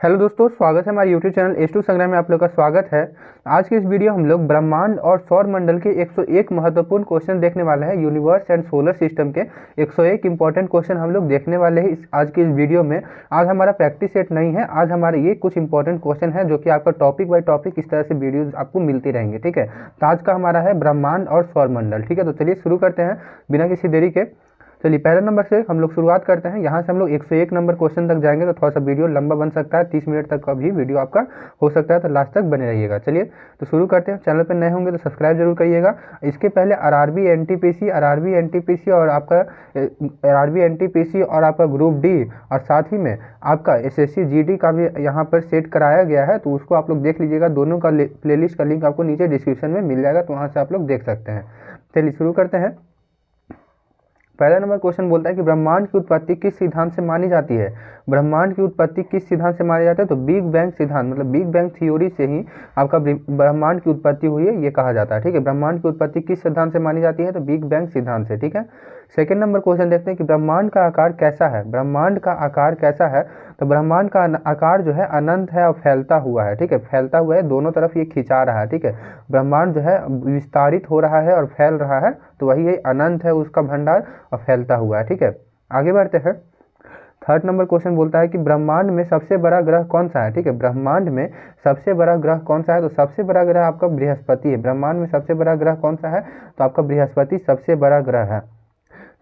Hello दोस्तों, स्वागत है हमारे यूट्यूब चैनल एच टू संग्राम में। आप लोग का स्वागत है। आज की इस वीडियो हम लोग ब्रह्मांड और सौर मंडल के 101 महत्वपूर्ण क्वेश्चन देखने वाले हैं। यूनिवर्स एंड सोलर सिस्टम के 101 इंपॉर्टेंट क्वेश्चन हम लोग देखने वाले हैं आज की इस वीडियो में। आज हमारा प्रैक्टिस सेट नहीं है, आज हमारे ये कुछ इंपॉर्टेंट क्वेश्चन है जो कि आपका टॉपिक बाय टॉपिक इस तरह से वीडियोज आपको मिलती रहेंगे। ठीक है, तो आज का हमारा है ब्रह्मांड और सौर मंडल। ठीक है, तो चलिए शुरू करते हैं बिना किसी देरी के। चलिए पहले नंबर से हम लोग शुरुआत करते हैं। यहाँ से हम लोग 101 नंबर क्वेश्चन तक जाएंगे तो थोड़ा सा वीडियो लंबा बन सकता है, 30 मिनट तक का भी वीडियो आपका हो सकता है, तो लास्ट तक बने रहिएगा। चलिए तो शुरू करते हैं। चैनल पर नए होंगे तो सब्सक्राइब जरूर करिएगा। इसके पहले आरआरबी एनटीपीसी और आपका ग्रुप डी और साथ ही में आपका एसएससी जीडी का भी यहाँ पर सेट कराया गया है, तो उसको आप लोग देख लीजिएगा। दोनों का प्लेलिस्ट का लिंक आपको नीचे डिस्क्रिप्शन में मिल जाएगा, तो वहाँ से आप लोग देख सकते हैं। चलिए शुरू करते हैं। पहला नंबर क्वेश्चन बोलता है कि ब्रह्मांड की उत्पत्ति किस सिद्धांत से मानी जाती है। ब्रह्मांड की उत्पत्ति किस सिद्धांत से मानी जाती है, तो बिग बैंग सिद्धांत, मतलब बिग बैंग थ्योरी से ही आपका ब्रह्मांड की उत्पत्ति हुई है, ये कहा जाता है। ठीक है, ब्रह्मांड की उत्पत्ति किस सिद्धांत से मानी जाती है, तो बिग बैंग सिद्धांत से। ठीक है, सेकंड नंबर क्वेश्चन देखते हैं कि ब्रह्मांड का आकार कैसा है। ब्रह्मांड का आकार कैसा है, तो ब्रह्मांड का आकार जो है अनंत है और फैलता हुआ है। ठीक है, फैलता हुआ है, दोनों तरफ ये खिंचा रहा है। ठीक है, ब्रह्मांड जो है विस्तारित हो रहा है और फैल रहा है, तो वही ये अनंत है उसका भंडार और फैलता हुआ है। ठीक है, आगे बढ़ते हैं। थर्ड नंबर क्वेश्चन बोलता है कि ब्रह्मांड में सबसे बड़ा ग्रह कौन सा है। ठीक है, ब्रह्मांड में सबसे बड़ा ग्रह कौन सा है, तो सबसे बड़ा ग्रह आपका बृहस्पति है। ब्रह्मांड में सबसे बड़ा ग्रह कौन सा है, तो आपका बृहस्पति सबसे बड़ा ग्रह है।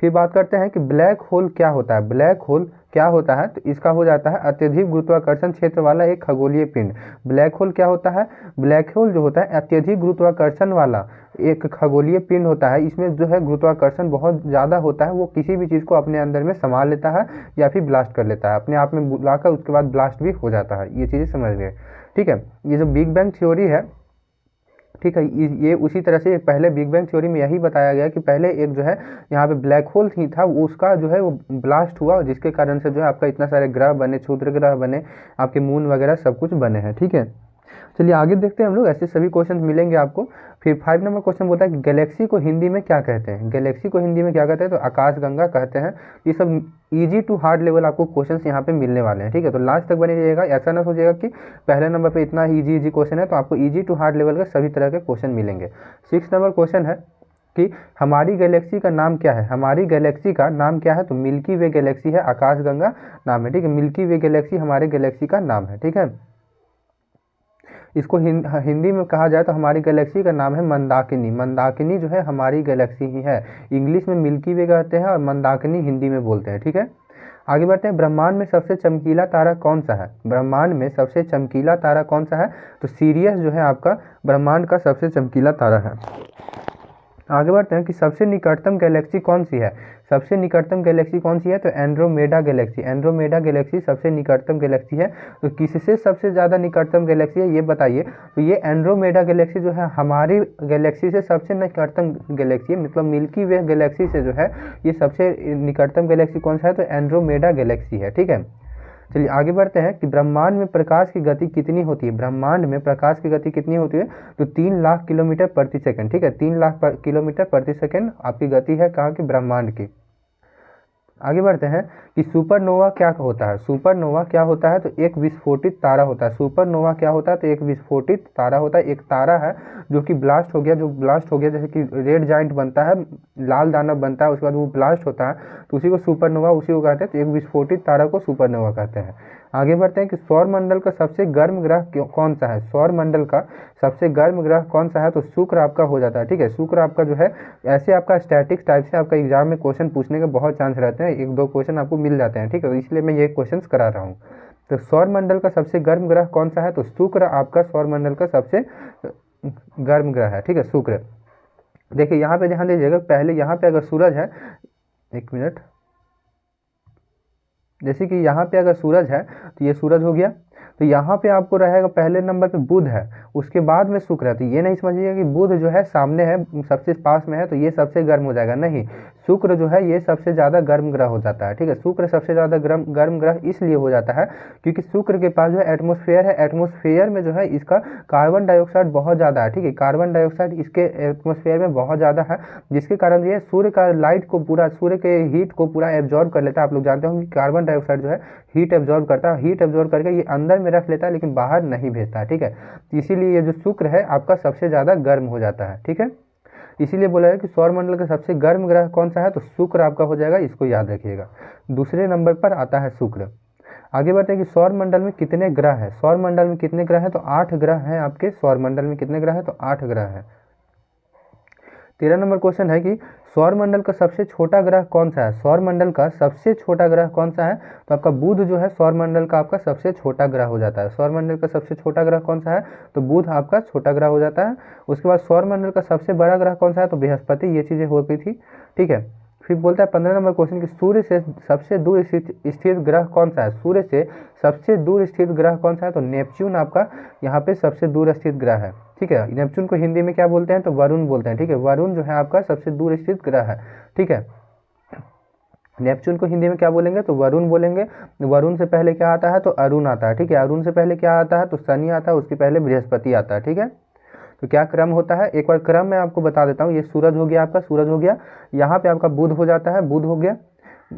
फिर बात करते हैं कि ब्लैक होल क्या होता है। ब्लैक होल क्या होता है, तो इसका हो जाता है अत्यधिक गुरुत्वाकर्षण क्षेत्र वाला एक खगोलीय पिंड। ब्लैक होल क्या होता है, ब्लैक होल जो होता है अत्यधिक गुरुत्वाकर्षण वाला एक खगोलीय पिंड होता है। इसमें जो है गुरुत्वाकर्षण बहुत ज़्यादा होता है, वो किसी भी चीज़ को अपने अंदर में संभाल लेता है या फिर ब्लास्ट कर लेता है, अपने आप में बुलाकर उसके बाद ब्लास्ट भी हो जाता है। ये चीज़ें समझ गए। ठीक है, ये जो बिग बैंग थ्योरी है, ठीक है, ये उसी तरह से पहले बिग बैंग थ्योरी में यही बताया गया कि पहले एक जो है यहाँ पे ब्लैक होल ही था, उसका जो है वो ब्लास्ट हुआ, जिसके कारण से जो है आपका इतना सारे ग्रह बने, क्षुद्र ग्रह बने, आपके मून वगैरह सब कुछ बने हैं। ठीक है, चलिए आगे देखते हैं हम लोग, ऐसे सभी क्वेश्चन मिलेंगे आपको। फिर 5 नंबर क्वेश्चन बोलता है कि गैलेक्सी को हिंदी में क्या कहते हैं। गैलेक्सी को हिंदी में क्या कहते हैं, तो आकाश गंगा कहते हैं। ये सब इजी टू हार्ड लेवल आपको क्वेश्चंस यहाँ पे मिलने वाले हैं। ठीक है, तो लास्ट तक बने रहिएगा। ऐसा ना सोचिएगा कि पहले नंबर पे इतना इजी क्वेश्चन है, तो आपको इजी टू हार्ड लेवल के सभी तरह के क्वेश्चन मिलेंगे। 6 नंबर क्वेश्चन है कि हमारी गैलेक्सी का नाम क्या है। हमारी गैलेक्सी का नाम क्या है, तो मिल्की वे गैलेक्सी है, आकाश गंगा नाम है। ठीक है, मिल्की वे गैलेक्सी हमारे गैलेक्सी का नाम है। ठीक है, इसको हिंदी में कहा जाए तो हमारी गैलेक्सी का नाम है मंदाकिनी। मंदाकिनी जो है हमारी गैलेक्सी ही है। इंग्लिश में मिल्की वे कहते हैं और मंदाकिनी हिंदी में बोलते हैं। ठीक है, आगे बढ़ते हैं। ब्रह्मांड में सबसे चमकीला तारा कौन सा है। ब्रह्मांड में सबसे चमकीला तारा कौन सा है, तो सीरियस जो है आपका ब्रह्मांड का सबसे चमकीला तारा है। आगे बढ़ते हैं कि सबसे निकटतम गैलेक्सी कौन सी है। सबसे निकटतम गैलेक्सी कौन सी है, तो एंड्रोमेडा गैलेक्सी। एंड्रोमेडा गैलेक्सी सबसे निकटतम गैलेक्सी है। तो किससे सबसे ज़्यादा निकटतम गैलेक्सी है, ये बताइए। तो ये एंड्रोमेडा गैलेक्सी जो है हमारी गैलेक्सी से सबसे निकटतम गैलेक्सी है, मतलब मिल्की वे गैलेक्सी से जो है ये सबसे निकटतम गैलेक्सी कौन सा है, तो एंड्रोमेडा गैलेक्सी है। ठीक है, चलिए आगे बढ़ते हैं कि ब्रह्मांड में प्रकाश की गति कितनी होती है। ब्रह्मांड में प्रकाश की गति कितनी होती है, तो 3 लाख किलोमीटर प्रति सेकंड। ठीक है, 3 लाख किलोमीटर प्रति सेकंड आपकी गति है कहाँ की, ब्रह्मांड की। आगे बढ़ते हैं कि सुपरनोवा क्या होता है। सुपरनोवा क्या होता है, तो एक विस्फोटित तारा होता है। सुपरनोवा क्या होता है, तो एक विस्फोटित तारा होता है। एक तारा है जो कि ब्लास्ट हो गया, जैसे कि रेड जाइंट बनता है, लाल दानव बनता है, उसके बाद वो ब्लास्ट होता है, तो उसी को सुपरनोवा उसी को कहते हैं। तो एक विस्फोटित तारा को सुपरनोवा कहते हैं। आगे बढ़ते हैं कि सौर मंडल का सबसे गर्म ग्रह कौन सा है। सौर मंडल का सबसे गर्म ग्रह कौन सा है, तो शुक्र आपका हो जाता है। ठीक है, शुक्र आपका जो है ऐसे आपका स्टैटिक्स टाइप से आपका एग्जाम में क्वेश्चन पूछने के बहुत चांस रहते हैं, 1-2 क्वेश्चन आपको मिल जाते हैं। ठीक है, तो इसलिए मैं ये क्वेश्चन करा रहा हूँ। तो सौर मंडल का सबसे गर्म ग्रह कौन सा है, तो शुक्र आपका सौर मंडल का सबसे गर्म ग्रह है। ठीक है, शुक्र। देखिए यहाँ पे ध्यान दीजिएगा, पहले यहाँ पे अगर सूरज है, 1 मिनट, जैसे कि यहाँ पे अगर सूरज है तो ये सूरज हो गया, तो यहाँ पे आपको रहेगा पहले नंबर पे बुध है, उसके बाद में शुक्र है। तो ये नहीं समझिएगा कि बुध जो है सामने है, सबसे पास में है, तो ये सबसे गर्म हो जाएगा, नहीं। शुक्र जो है ये सबसे ज़्यादा गर्म ग्रह हो जाता है। ठीक है, शुक्र सबसे ज़्यादा गर्म ग्रह इसलिए हो जाता है क्योंकि शुक्र के पास जो है एटमॉस्फेयर है, एटमॉस्फेयर में जो है इसका कार्बन डाइऑक्साइड बहुत ज़्यादा है। ठीक है, कार्बन डाइऑक्साइड इसके एटमॉस्फेयर में बहुत ज़्यादा है, जिसके कारण ये सूर्य का लाइट को पूरा, सूर्य के हीट को पूरा एब्जॉर्ब कर लेता है। आप लोग जानते होंगे कि कार्बन डाइऑक्साइड जो है हीट एब्जॉर्ब करता है, हीट एब्जॉर्ब करके ये अंदर में रख लेता है लेकिन बाहर नहीं भेजता है। ठीक है, इसीलिए ये जो शुक्र है आपका सबसे ज़्यादा गर्म हो जाता है। ठीक है, इसीलिए बोला है कि सौरमंडल का सबसे गर्म ग्रह कौन सा है, तो शुक्र आपका हो जाएगा, इसको याद रखिएगा। दूसरे नंबर पर आता है शुक्र। आगे बढ़ते हैं कि सौरमंडल में कितने ग्रह हैं। सौरमंडल में कितने ग्रह हैं, तो 8 ग्रह हैं आपके सौरमंडल में। कितने ग्रह हैं, तो 8 ग्रह हैं। 13 नंबर क्वेश्चन है कि सौरमंडल का सबसे छोटा ग्रह कौन सा है। सौरमंडल का सबसे छोटा ग्रह कौन सा है, तो आपका बुध जो है सौरमंडल का आपका सबसे छोटा ग्रह हो जाता है। सौरमंडल का सबसे छोटा ग्रह कौन सा है, तो बुध आपका छोटा ग्रह हो जाता है। उसके बाद सौरमंडल का सबसे बड़ा ग्रह कौन सा है, तो बृहस्पति। ये चीज़ें हो गई थी। ठीक है, फिर बोलता है 15 नंबर क्वेश्चन कि सूर्य से सबसे दूर स्थित ग्रह कौन सा है। सूर्य से सबसे दूर स्थित ग्रह कौन सा है, तो नेपच्यून आपका यहाँ पे सबसे दूर स्थित ग्रह है। ठीक है, नेपच्यून को हिंदी में क्या बोलते हैं, तो वरुण बोलते हैं। ठीक है, वरुण जो है आपका सबसे दूर स्थित ग्रह है। ठीक है, नेपच्यून को हिंदी में क्या बोलेंगे, तो वरुण बोलेंगे। वरुण से पहले क्या आता है, तो अरुण आता है। ठीक है, अरुण से पहले क्या आता है, तो शनि आता है, उसके पहले बृहस्पति आता है। ठीक है, तो क्या क्रम होता है, एक बार क्रम मैं आपको बता देता हूँ। ये सूरज हो गया आपका, सूरज हो गया, यहाँ पे आपका बुध हो जाता है, बुध हो गया,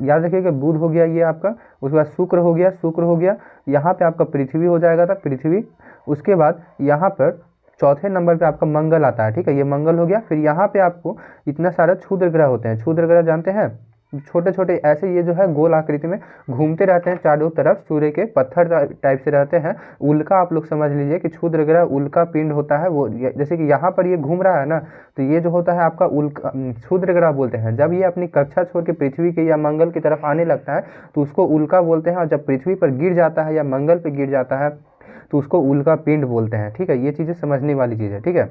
याद रखिएगा बुध हो गया ये आपका। उसके बाद शुक्र हो गया, शुक्र हो गया, यहाँ पे आपका पृथ्वी हो जाएगा था, पृथ्वी। उसके बाद यहाँ पर चौथे नंबर पे आपका मंगल आता है। ठीक है, ये मंगल हो गया। फिर यहाँ पे आपको इतना सारा क्षुद्र ग्रह होते हैं। क्षुद्र ग्रह जानते हैं, छोटे छोटे ऐसे ये जो है गोल आकृति में घूमते रहते हैं चारों तरफ, सूर्य के पत्थर टाइप से रहते हैं। उल्का आप लोग समझ लीजिए कि क्षुद्र ग्रह उल्का पिंड होता है वो, जैसे कि यहाँ पर ये घूम रहा है ना, तो ये जो होता है आपका उल्का क्षुद्र ग्रह बोलते हैं। जब ये अपनी कक्षा छोड़ के पृथ्वी के या मंगल की तरफ आने लगता है तो उसको उल्का बोलते हैं, और जब पृथ्वी पर गिर जाता है या मंगल पर गिर जाता है तो उसको उल्का पिंड बोलते हैं। ठीक है, ये चीज़ें समझने वाली चीज़ है। ठीक है,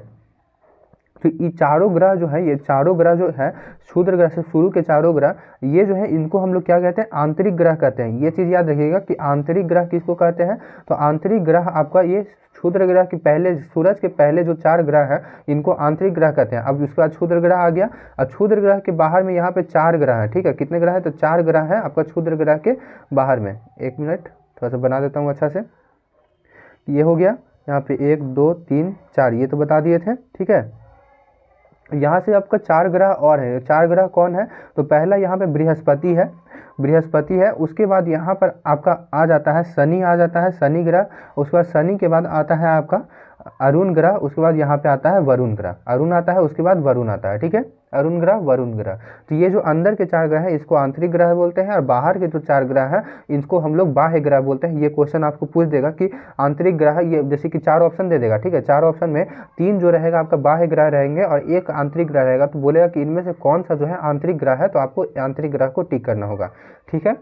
तो ये चारों ग्रह जो है, ये चारों ग्रह जो है क्षुद्र ग्रह से शुरू के चारों ग्रह, ये जो है इनको हम लोग क्या कहते हैं, आंतरिक ग्रह कहते हैं। ये चीज़ याद रखिएगा कि आंतरिक ग्रह किसको कहते हैं, तो आंतरिक ग्रह आपका ये क्षुद्र ग्रह के पहले, सूरज के पहले जो 4 ग्रह हैं इनको आंतरिक ग्रह कहते हैं। अब उसके बाद क्षुद्र ग्रह आ गया, और क्षुद्र ग्रह के बाहर में यहाँ पे 4 ग्रह हैं। ठीक है, कितने ग्रह है, तो 4 ग्रह है आपका क्षुद्र ग्रह के बाहर में। एक मिनट थोड़ा सा बना देता हूँ अच्छा से। ये हो गया यहाँ पे 1 2 3 4, ये तो बता दिए थे। ठीक है, यहाँ से आपका 4 ग्रह और है। 4 ग्रह कौन है, तो पहला यहाँ पे बृहस्पति है, बृहस्पति है। उसके बाद यहाँ पर आपका आ जाता है शनि, आ जाता है शनि ग्रह। उसके बाद शनि के बाद आता है आपका अरुण ग्रह। उसके बाद यहाँ पे आता है वरुण ग्रह, अरुण आता है, उसके बाद वरुण आता है। ठीक है, अरुण ग्रह, वरुण ग्रह। तो ये जो अंदर के 4 ग्रह हैं इसको आंतरिक ग्रह बोलते हैं, और बाहर के जो 4 ग्रह हैं इनको हम लोग बाह्य ग्रह बोलते हैं। ये क्वेश्चन आपको पूछ देगा कि आंतरिक ग्रह, ये जैसे कि 4 ऑप्शन दे देगा। ठीक है, 4 ऑप्शन में 3 जो रहेगा आपका बाह्य ग्रह रहेंगे और 1 आंतरिक ग्रह रहेगा, तो बोलेगा कि इनमें से कौन सा जो है आंतरिक ग्रह है, तो आपको आंतरिक ग्रह को टिक करना होगा। ठीक है,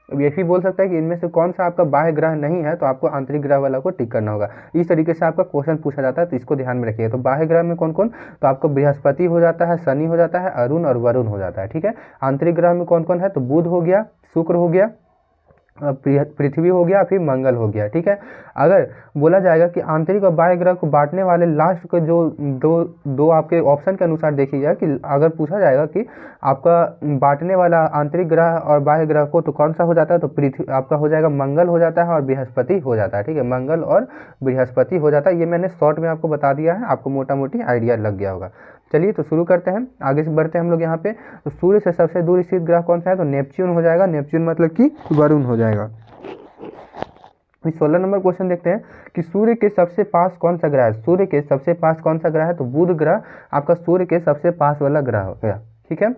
अब ये भी बोल सकता है कि इनमें से कौन सा आपका बाह्य ग्रह नहीं है, तो आपको आंतरिक ग्रह वाला को टिक करना होगा। इस तरीके से आपका क्वेश्चन पूछा जाता है, तो इसको ध्यान में रखिए। तो बाह्य ग्रह में कौन कौन, तो आपको बृहस्पति हो जाता है, शनि हो जाता है, अरुण और वरुण हो जाता है। ठीक है, आंतरिक ग्रह में कौन कौन है, तो बुध हो गया, शुक्र हो गया, पृथ्वी हो गया, फिर मंगल हो गया। ठीक है, अगर बोला जाएगा कि आंतरिक और बाह्य ग्रह को बांटने वाले लास्ट के जो दो आपके ऑप्शन के अनुसार देखिए जाए, कि अगर पूछा जाएगा कि आपका बांटने वाला आंतरिक ग्रह और बाह्य ग्रह को तो कौन सा हो जाता है, तो पृथ्वी आपका हो जाएगा, मंगल हो जाता है और बृहस्पति हो जाता है। ठीक है, मंगल और बृहस्पति हो जाता है। ये मैंने शॉर्ट में आपको बता दिया है, आपको मोटा मोटी आइडिया लग गया होगा। चलिए तो शुरू करते हैं, आगे से बढ़ते हैं हम लोग यहाँ पे। तो सूर्य से सबसे दूर स्थित ग्रह कौन सा है, तो नेपच्यून हो जाएगा। नेपच्यून मतलब कि वरुण हो जाएगा। 16 नंबर क्वेश्चन देखते हैं कि सूर्य के सबसे पास कौन सा ग्रह है। सूर्य के सबसे पास कौन सा ग्रह है, तो बुध ग्रह आपका सूर्य के सबसे पास वाला ग्रह हो गया। ठीक है,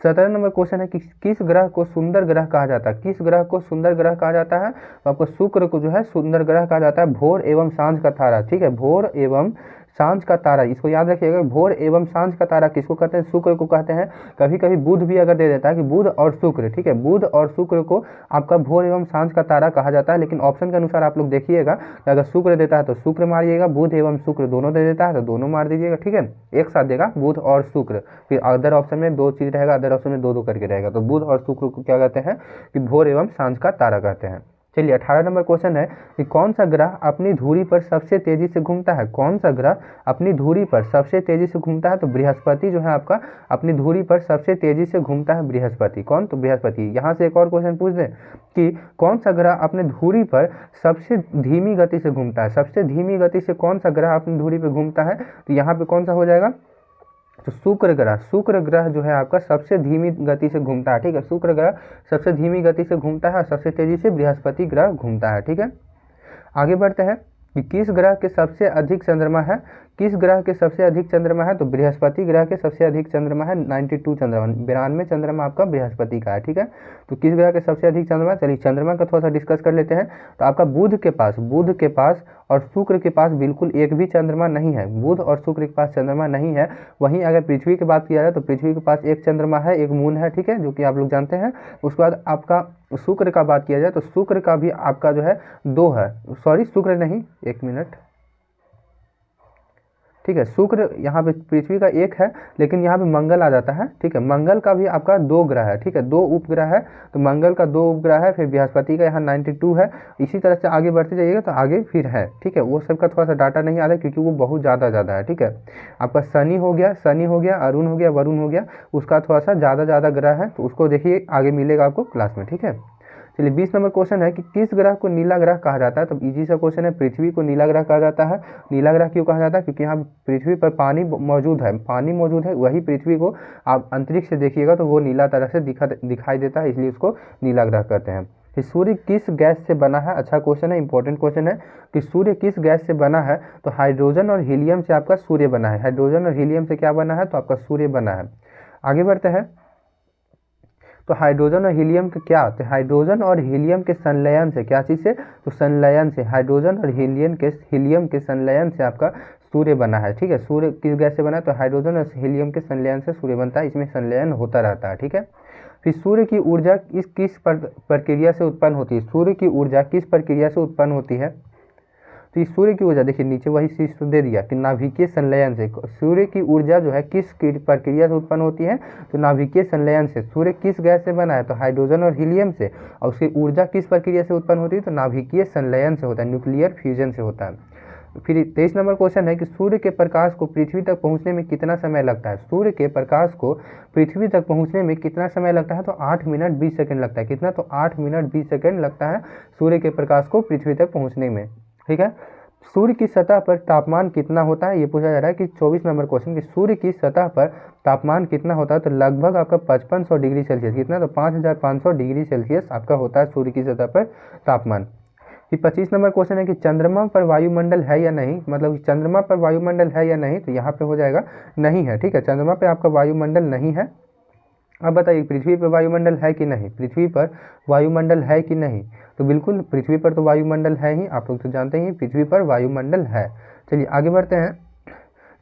17 नंबर क्वेश्चन है कि किस ग्रह को सुंदर ग्रह कहा जाता है। किस ग्रह को सुंदर ग्रह कहा जाता है, तो आपको शुक्र को जो है सुंदर ग्रह कहा जाता है। भोर एवं सांझ का तारा। ठीक है, भोर एवं सांझ का तारा, इसको याद रखिएगा। भोर एवं सांझ का तारा किसको कहते हैं, शुक्र को कहते हैं। कभी कभी बुध भी अगर दे देता है कि बुध और शुक्र, ठीक है, बुध और शुक्र को आपका भोर एवं सांझ का तारा कहा जाता है। लेकिन ऑप्शन के अनुसार आप लोग देखिएगा, अगर शुक्र देता है तो शुक्र मारिएगा, बुध एवं शुक्र दोनों दे देता है तो दोनों मार दीजिएगा। ठीक है, एक साथ देगा बुध और शुक्र। फिर अदर ऑप्शन में 2 चीज रहेगा, अदर ऑप्शन में 2 करके रहेगा। तो बुध और शुक्र को क्या कहते हैं कि भोर एवं सांझ का तारा कहते हैं। चलिए 18 नंबर क्वेश्चन है कि कौन सा ग्रह अपनी धुरी पर सबसे तेजी से घूमता है, कौन सा ग्रह अपनी धुरी पर सबसे तेजी से घूमता है। तो बृहस्पति जो है आपका अपनी धुरी पर सबसे तेजी से घूमता है बृहस्पति। कौन? तो बृहस्पति। यहाँ से एक और क्वेश्चन पूछ दें कि कौन सा ग्रह अपने धुरी पर सबसे धीमी गति से घूमता है, सबसे धीमी गति से कौन सा ग्रह अपनी धुरी पर घूमता है। तो यहाँ पे कौन सा हो जाएगा, तो शुक्र ग्रह, शुक्र ग्रह जो है आपका सबसे धीमी गति से घूमता है। ठीक है, शुक्र ग्रह सबसे धीमी गति से घूमता है और सबसे तेजी से बृहस्पति ग्रह घूमता है। ठीक है, आगे बढ़ते हैं कि किस ग्रह के सबसे अधिक चंद्रमा है, किस ग्रह के सबसे अधिक चंद्रमा है। तो बृहस्पति ग्रह के सबसे अधिक चंद्रमा है 92 चंद्रमा, 92 चंद्रमा आपका बृहस्पति का है। ठीक है, तो किस ग्रह के सबसे अधिक चंद्रमा, चलिए चंद्रमा का थोड़ा सा डिस्कस कर लेते हैं। तो आपका बुध के पास और शुक्र के पास बिल्कुल एक भी चंद्रमा नहीं है, बुध और शुक्र के पास चंद्रमा नहीं है। वहीं अगर पृथ्वी की बात किया जाए तो पृथ्वी के पास एक चंद्रमा है, एक मून है। ठीक है, जो कि आप लोग जानते हैं। उसके बाद आपका शुक्र का बात किया जाए तो शुक्र का भी आपका जो है 2 है, सॉरी शुक्र नहीं, एक मिनट, ठीक है, शुक्र यहाँ पे पृथ्वी का 1 है, लेकिन यहाँ पे मंगल आ जाता है। ठीक है, मंगल का भी आपका 2 ग्रह है। ठीक है, 2 उपग्रह है, तो मंगल का 2 उपग्रह है, फिर बृहस्पति का यहाँ 92 है। इसी तरह से आगे बढ़ते जाइएगा तो आगे फिर है। ठीक है, वो सबका थोड़ा सा डाटा नहीं आ रहा है क्योंकि वो बहुत ज़्यादा है। ठीक है, आपका शनि हो गया, अरुण हो गया, वरुण हो गया, उसका थोड़ा सा ज़्यादा ग्रह है, तो उसको देखिए आगे मिलेगा आपको क्लास में। ठीक है, चलिए 20 नंबर क्वेश्चन है कि किस ग्रह को नीला ग्रह कहा जाता है। तो इजी सा क्वेश्चन है, पृथ्वी को नीला ग्रह कहा जाता है। नीला ग्रह क्यों कहा जाता है, क्योंकि यहाँ पृथ्वी पर पानी मौजूद है, वही पृथ्वी को आप अंतरिक्ष से देखिएगा तो वो नीला तरह से दिखाई देता है, इसलिए उसको नीला ग्रह कहते हैं। कि सूर्य किस गैस से बना है, अच्छा क्वेश्चन है, इंपॉर्टेंट क्वेश्चन है कि सूर्य किस गैस से बना है। तो हाइड्रोजन और हीलियम से आपका सूर्य बना है, हाइड्रोजन और हीलियम से क्या बना है, तो आपका सूर्य बना है। आगे बढ़ते हैं, तो हाइड्रोजन और हीलियम के क्या, तो हाइड्रोजन और हीलियम के संलयन से, क्या चीज़ से, तो संलयन से, हाइड्रोजन और हीलियम के संलयन से आपका सूर्य बना है। ठीक है, सूर्य किस गैस से बना है, तो हाइड्रोजन और हीलियम के संलयन से सूर्य बनता है, इसमें संलयन होता रहता है। ठीक है, फिर सूर्य की ऊर्जा किस प्रक्रिया से उत्पन्न होती है, सूर्य की ऊर्जा किस प्रक्रिया से उत्पन्न होती है। तो इस सूर्य की ऊर्जा देखिए नीचे वही चीज तो दे दिया कि नाभिकीय संलयन से, सूर्य की ऊर्जा जो है किस प्रक्रिया से उत्पन्न होती है, तो नाभिकीय संलयन से। सूर्य किस गैस से बना है, तो हाइड्रोजन और हीलियम से, और उसकी ऊर्जा किस प्रक्रिया से उत्पन्न होती है, तो नाभिकीय संलयन से होता है, न्यूक्लियर फ्यूजन से होता है। फिर 23 नंबर क्वेश्चन है कि सूर्य के प्रकाश को पृथ्वी तक पहुंचने में कितना समय लगता है, सूर्य के प्रकाश को पृथ्वी तक पहुंचने में कितना समय लगता है, तो 8 मिनट 20 सेकंड लगता है। कितना, तो 8 मिनट 20 सेकंड लगता है सूर्य के प्रकाश को पृथ्वी तक पहुंचने में। ठीक है, सूर्य की सतह पर तापमान कितना होता है, ये पूछा जा रहा है कि 24 नंबर क्वेश्चन कि सूर्य की सतह पर तापमान कितना होता है। तो लगभग आपका 5500 डिग्री सेल्सियस, कितना, तो 5500 डिग्री सेल्सियस आपका होता है सूर्य की सतह पर तापमान। फिर 25 नंबर क्वेश्चन है कि चंद्रमा पर वायुमंडल है या नहीं, मतलब चंद्रमा पर वायुमंडल है या नहीं। तो यहाँ पे हो जाएगा नहीं है। ठीक है, चंद्रमा पे आपका वायुमंडल नहीं है। अब बताइए पृथ्वी पर वायुमंडल है कि नहीं, पृथ्वी पर वायुमंडल है कि नहीं। तो बिल्कुल पृथ्वी पर तो वायुमंडल है ही, आप लोग तो जानते ही पृथ्वी पर वायुमंडल है। चलिए आगे बढ़ते हैं,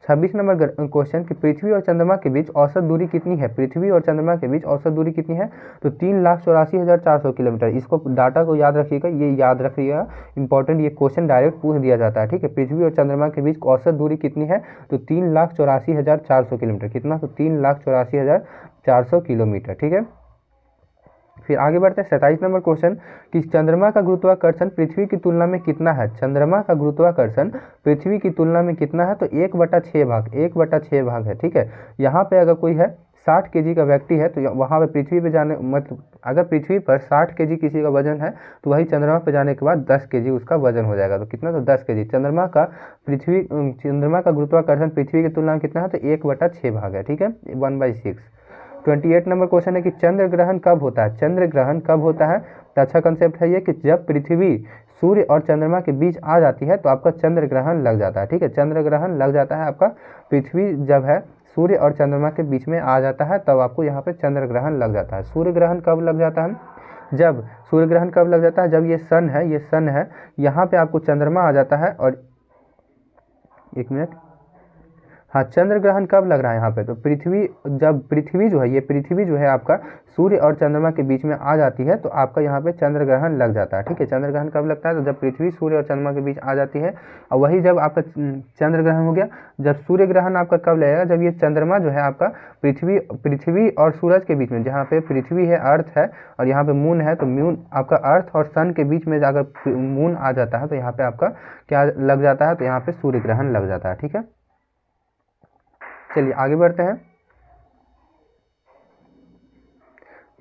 26 नंबर क्वेश्चन कि पृथ्वी और चंद्रमा के बीच औसत दूरी कितनी है, पृथ्वी और चंद्रमा के बीच औसत दूरी कितनी है। तो 3,84,400 किलोमीटर। इसको डाटा को याद रखिएगा, ये याद रखिएगा, इंपॉर्टेंट, ये क्वेश्चन डायरेक्ट पूछ दिया जाता है। ठीक है, पृथ्वी और चंद्रमा के बीच औसत दूरी कितनी है, तो 3,84,400 किलोमीटर। कितना, तो 3,84,400 किलोमीटर। ठीक है, फिर आगे बढ़ते हैं 27 नंबर क्वेश्चन कि चंद्रमा का गुरुत्वाकर्षण पृथ्वी की तुलना में कितना है, चंद्रमा का गुरुत्वाकर्षण पृथ्वी की तुलना में कितना है। तो 1/6 भाग, 1/6 भाग है। ठीक है, यहाँ पे अगर कोई है 60 kg का व्यक्ति है तो वहाँ पे पृथ्वी पे जाने, मतलब अगर पृथ्वी पर 60 kg किसी का वजन है तो वही चंद्रमा पे जाने के बाद 10 kg उसका वजन हो जाएगा। तो कितना, तो 10 kg। चंद्रमा का गुरुत्वाकर्षण पृथ्वी की तुलना में कितना है, तो 1/6 भाग है। ठीक है, 1/6। 28 नंबर क्वेश्चन है कि चंद्र ग्रहण कब होता है, चंद्र ग्रहण कब होता है। तो अच्छा कंसेप्ट है ये कि जब पृथ्वी सूर्य और चंद्रमा के बीच आ जाती है तो आपका चंद्र ग्रहण लग जाता है। ठीक है, चंद्र ग्रहण लग जाता है आपका, पृथ्वी जब है सूर्य और चंद्रमा के बीच में आ जाता है तब आपको यहाँ पे चंद्र ग्रहण लग जाता है। सूर्य ग्रहण कब लग जाता है, जब सूर्य ग्रहण कब लग जाता है, जब ये सन है, यहाँ पे आपको चंद्रमा आ जाता है और एक मिनट, हाँ, चंद्र ग्रहण कब लग रहा है यहाँ पे, तो पृथ्वी, जब पृथ्वी जो है, ये पृथ्वी जो है आपका सूर्य और चंद्रमा के बीच में आ जाती है तो आपका यहाँ पे चंद्र ग्रहण लग जाता है। ठीक है, चंद्र ग्रहण कब लगता है, तो जब पृथ्वी सूर्य और चंद्रमा के बीच आ जाती है। और वही जब आपका चंद्र ग्रहण हो गया। जब सूर्य ग्रहण आपका कब लगेगा, जब ये चंद्रमा जो है आपका पृथ्वी और सूरज के बीच में, जहाँ पे पृथ्वी है, अर्थ है, और यहाँ पे मून है, तो मून आपका अर्थ और सन के बीच में जाकर मून आ जाता है तो यहाँ पे आपका क्या लग जाता है, तो यहाँ पे सूर्य ग्रहण लग जाता है। ठीक है, चलिए आगे बढ़ते हैं।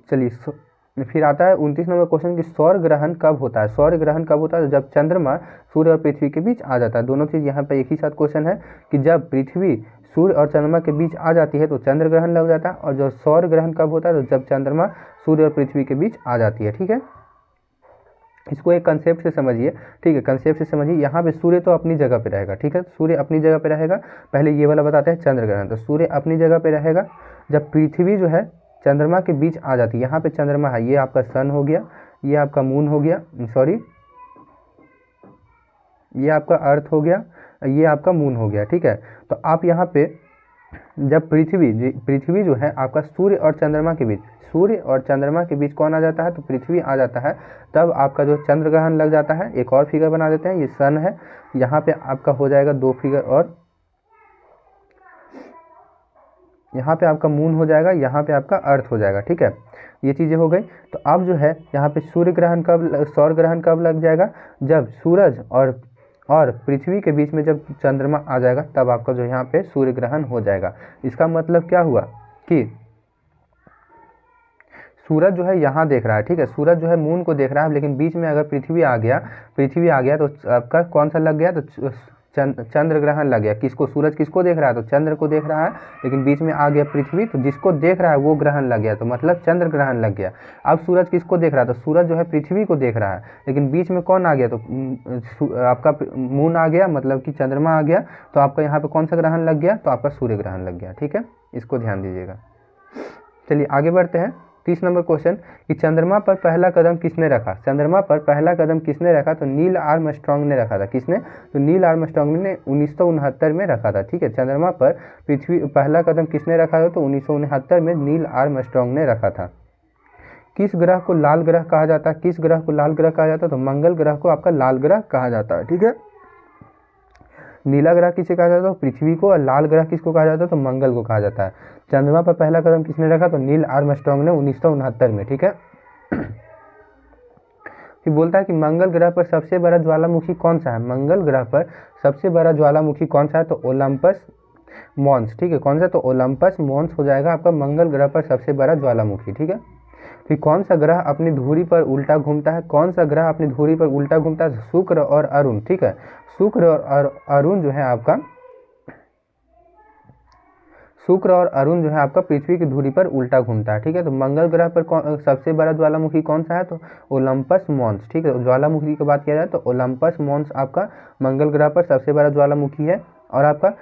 चलिए फिर आता है 29 नंबर क्वेश्चन कि सौर ग्रहण कब होता है। सौर ग्रहण कब होता है, जब चंद्रमा सूर्य और पृथ्वी के बीच आ जाता है। दोनों चीज़ यहाँ पे एक ही साथ क्वेश्चन है कि जब पृथ्वी सूर्य और चंद्रमा के बीच आ जाती है तो चंद्र ग्रहण लग जाता है, और जो सौर ग्रहण कब होता है, तो जब चंद्रमा सूर्य और पृथ्वी के बीच आ जाती है। ठीक है, इसको एक कंसेप्ट से समझिए। ठीक है, कंसेप्ट से समझिए। यहाँ पे सूर्य तो अपनी जगह पे रहेगा। ठीक है, सूर्य अपनी जगह पे रहेगा। पहले ये वाला बताते हैं चंद्र ग्रहण। तो सूर्य अपनी जगह पे रहेगा। जब पृथ्वी जो है चंद्रमा के बीच आ जाती है, यहाँ पे चंद्रमा है, ये आपका सन हो गया, ये आपका मून हो गया, सॉरी ये आपका अर्थ हो गया, ये आपका मून हो गया। ठीक है, तो आप यहाँ पे जब पृथ्वी जो है आपका सूर्य और चंद्रमा के बीच कौन आ जाता है, तो पृथ्वी आ जाता है, तब आपका जो चंद्र ग्रहण लग जाता है। एक और फिगर बना देते हैं, ये सन है, यहाँ पे आपका हो जाएगा 2 फिगर, और यहाँ पे आपका मून हो जाएगा, यहाँ पे आपका अर्थ हो जाएगा। ठीक है, ये चीज़ें हो गई। तो अब जो है यहाँ पे सौर ग्रहण कब लग जाएगा, जब सूरज और पृथ्वी के बीच में जब चंद्रमा आ जाएगा, तब आपका जो यहाँ पे सूर्य ग्रहण हो जाएगा। इसका मतलब क्या हुआ कि सूरज जो है यहाँ देख रहा है। ठीक है, सूरज जो है मून को देख रहा है, लेकिन बीच में अगर पृथ्वी आ गया तो आपका कौन सा लग गया, तो चंद्र ग्रहण लग गया। किसको, सूरज किसको देख रहा है, तो चंद्र को देख रहा है, लेकिन बीच में आ गया पृथ्वी, तो जिसको देख रहा है वो ग्रहण लग गया, तो मतलब चंद्र ग्रहण लग गया। अब सूरज किसको देख रहा है, तो सूरज जो है पृथ्वी को देख रहा है, लेकिन बीच में कौन आ गया, तो आपका मून आ गया, मतलब कि चंद्रमा आ गया, तो आपका यहाँ पे कौन सा ग्रहण लग गया, तो आपका सूर्य ग्रहण लग गया। ठीक है, इसको ध्यान दीजिएगा। चलिए आगे बढ़ते हैं। 30 नंबर क्वेश्चन कि चंद्रमा पर पहला कदम किसने रखा। चंद्रमा पर पहला कदम किसने रखा, तो नील आर्मस्ट्रांग ने रखा था। किसने, तो नील आर्मस्ट्रांग ने 1969 में रखा था। ठीक है, चंद्रमा पर पहला कदम किसने रखा था, तो 1969 में नील आर्मस्ट्रांग ने रखा था। किस ग्रह को लाल ग्रह कहा जाता है, किस ग्रह को लाल ग्रह कहा जाता है, तो मंगल ग्रह को आपका लाल ग्रह कहा जाता है। ठीक है, नीला ग्रह किसे कहा जाता है, तो पृथ्वी को, और लाल ग्रह किसको कहा जाता है, तो मंगल को कहा जाता है। चंद्रमा पर पहला कदम किसने रखा, तो नील आर्मस्ट्रांग ने 1969 में। ठीक है, फिर बोलता है कि मंगल ग्रह पर सबसे बड़ा ज्वालामुखी कौन सा है। मंगल ग्रह पर सबसे बड़ा ज्वालामुखी कौन सा है, तो ओलंपस मॉन्स। ठीक है, कौन सा, तो ओलंपस मॉन्स हो जाएगा आपका मंगल ग्रह पर सबसे बड़ा ज्वालामुखी। ठीक है, फिर कौन सा ग्रह अपनी धुरी पर उल्टा घूमता है, कौन सा ग्रह अपनी धुरी पर उल्टा घूमता है, शुक्र और अरुण। ठीक है, शुक्र और अरुण जो है आपका पृथ्वी की धुरी पर उल्टा घूमता है। ठीक है, तो मंगल ग्रह पर सबसे बड़ा ज्वालामुखी कौन सा है, तो ओलंपस मॉन्स। ठीक है, ज्वालामुखी की बात किया जाए तो ओलंपस मॉन्स आपका मंगल ग्रह पर सबसे बड़ा ज्वालामुखी है। और आपका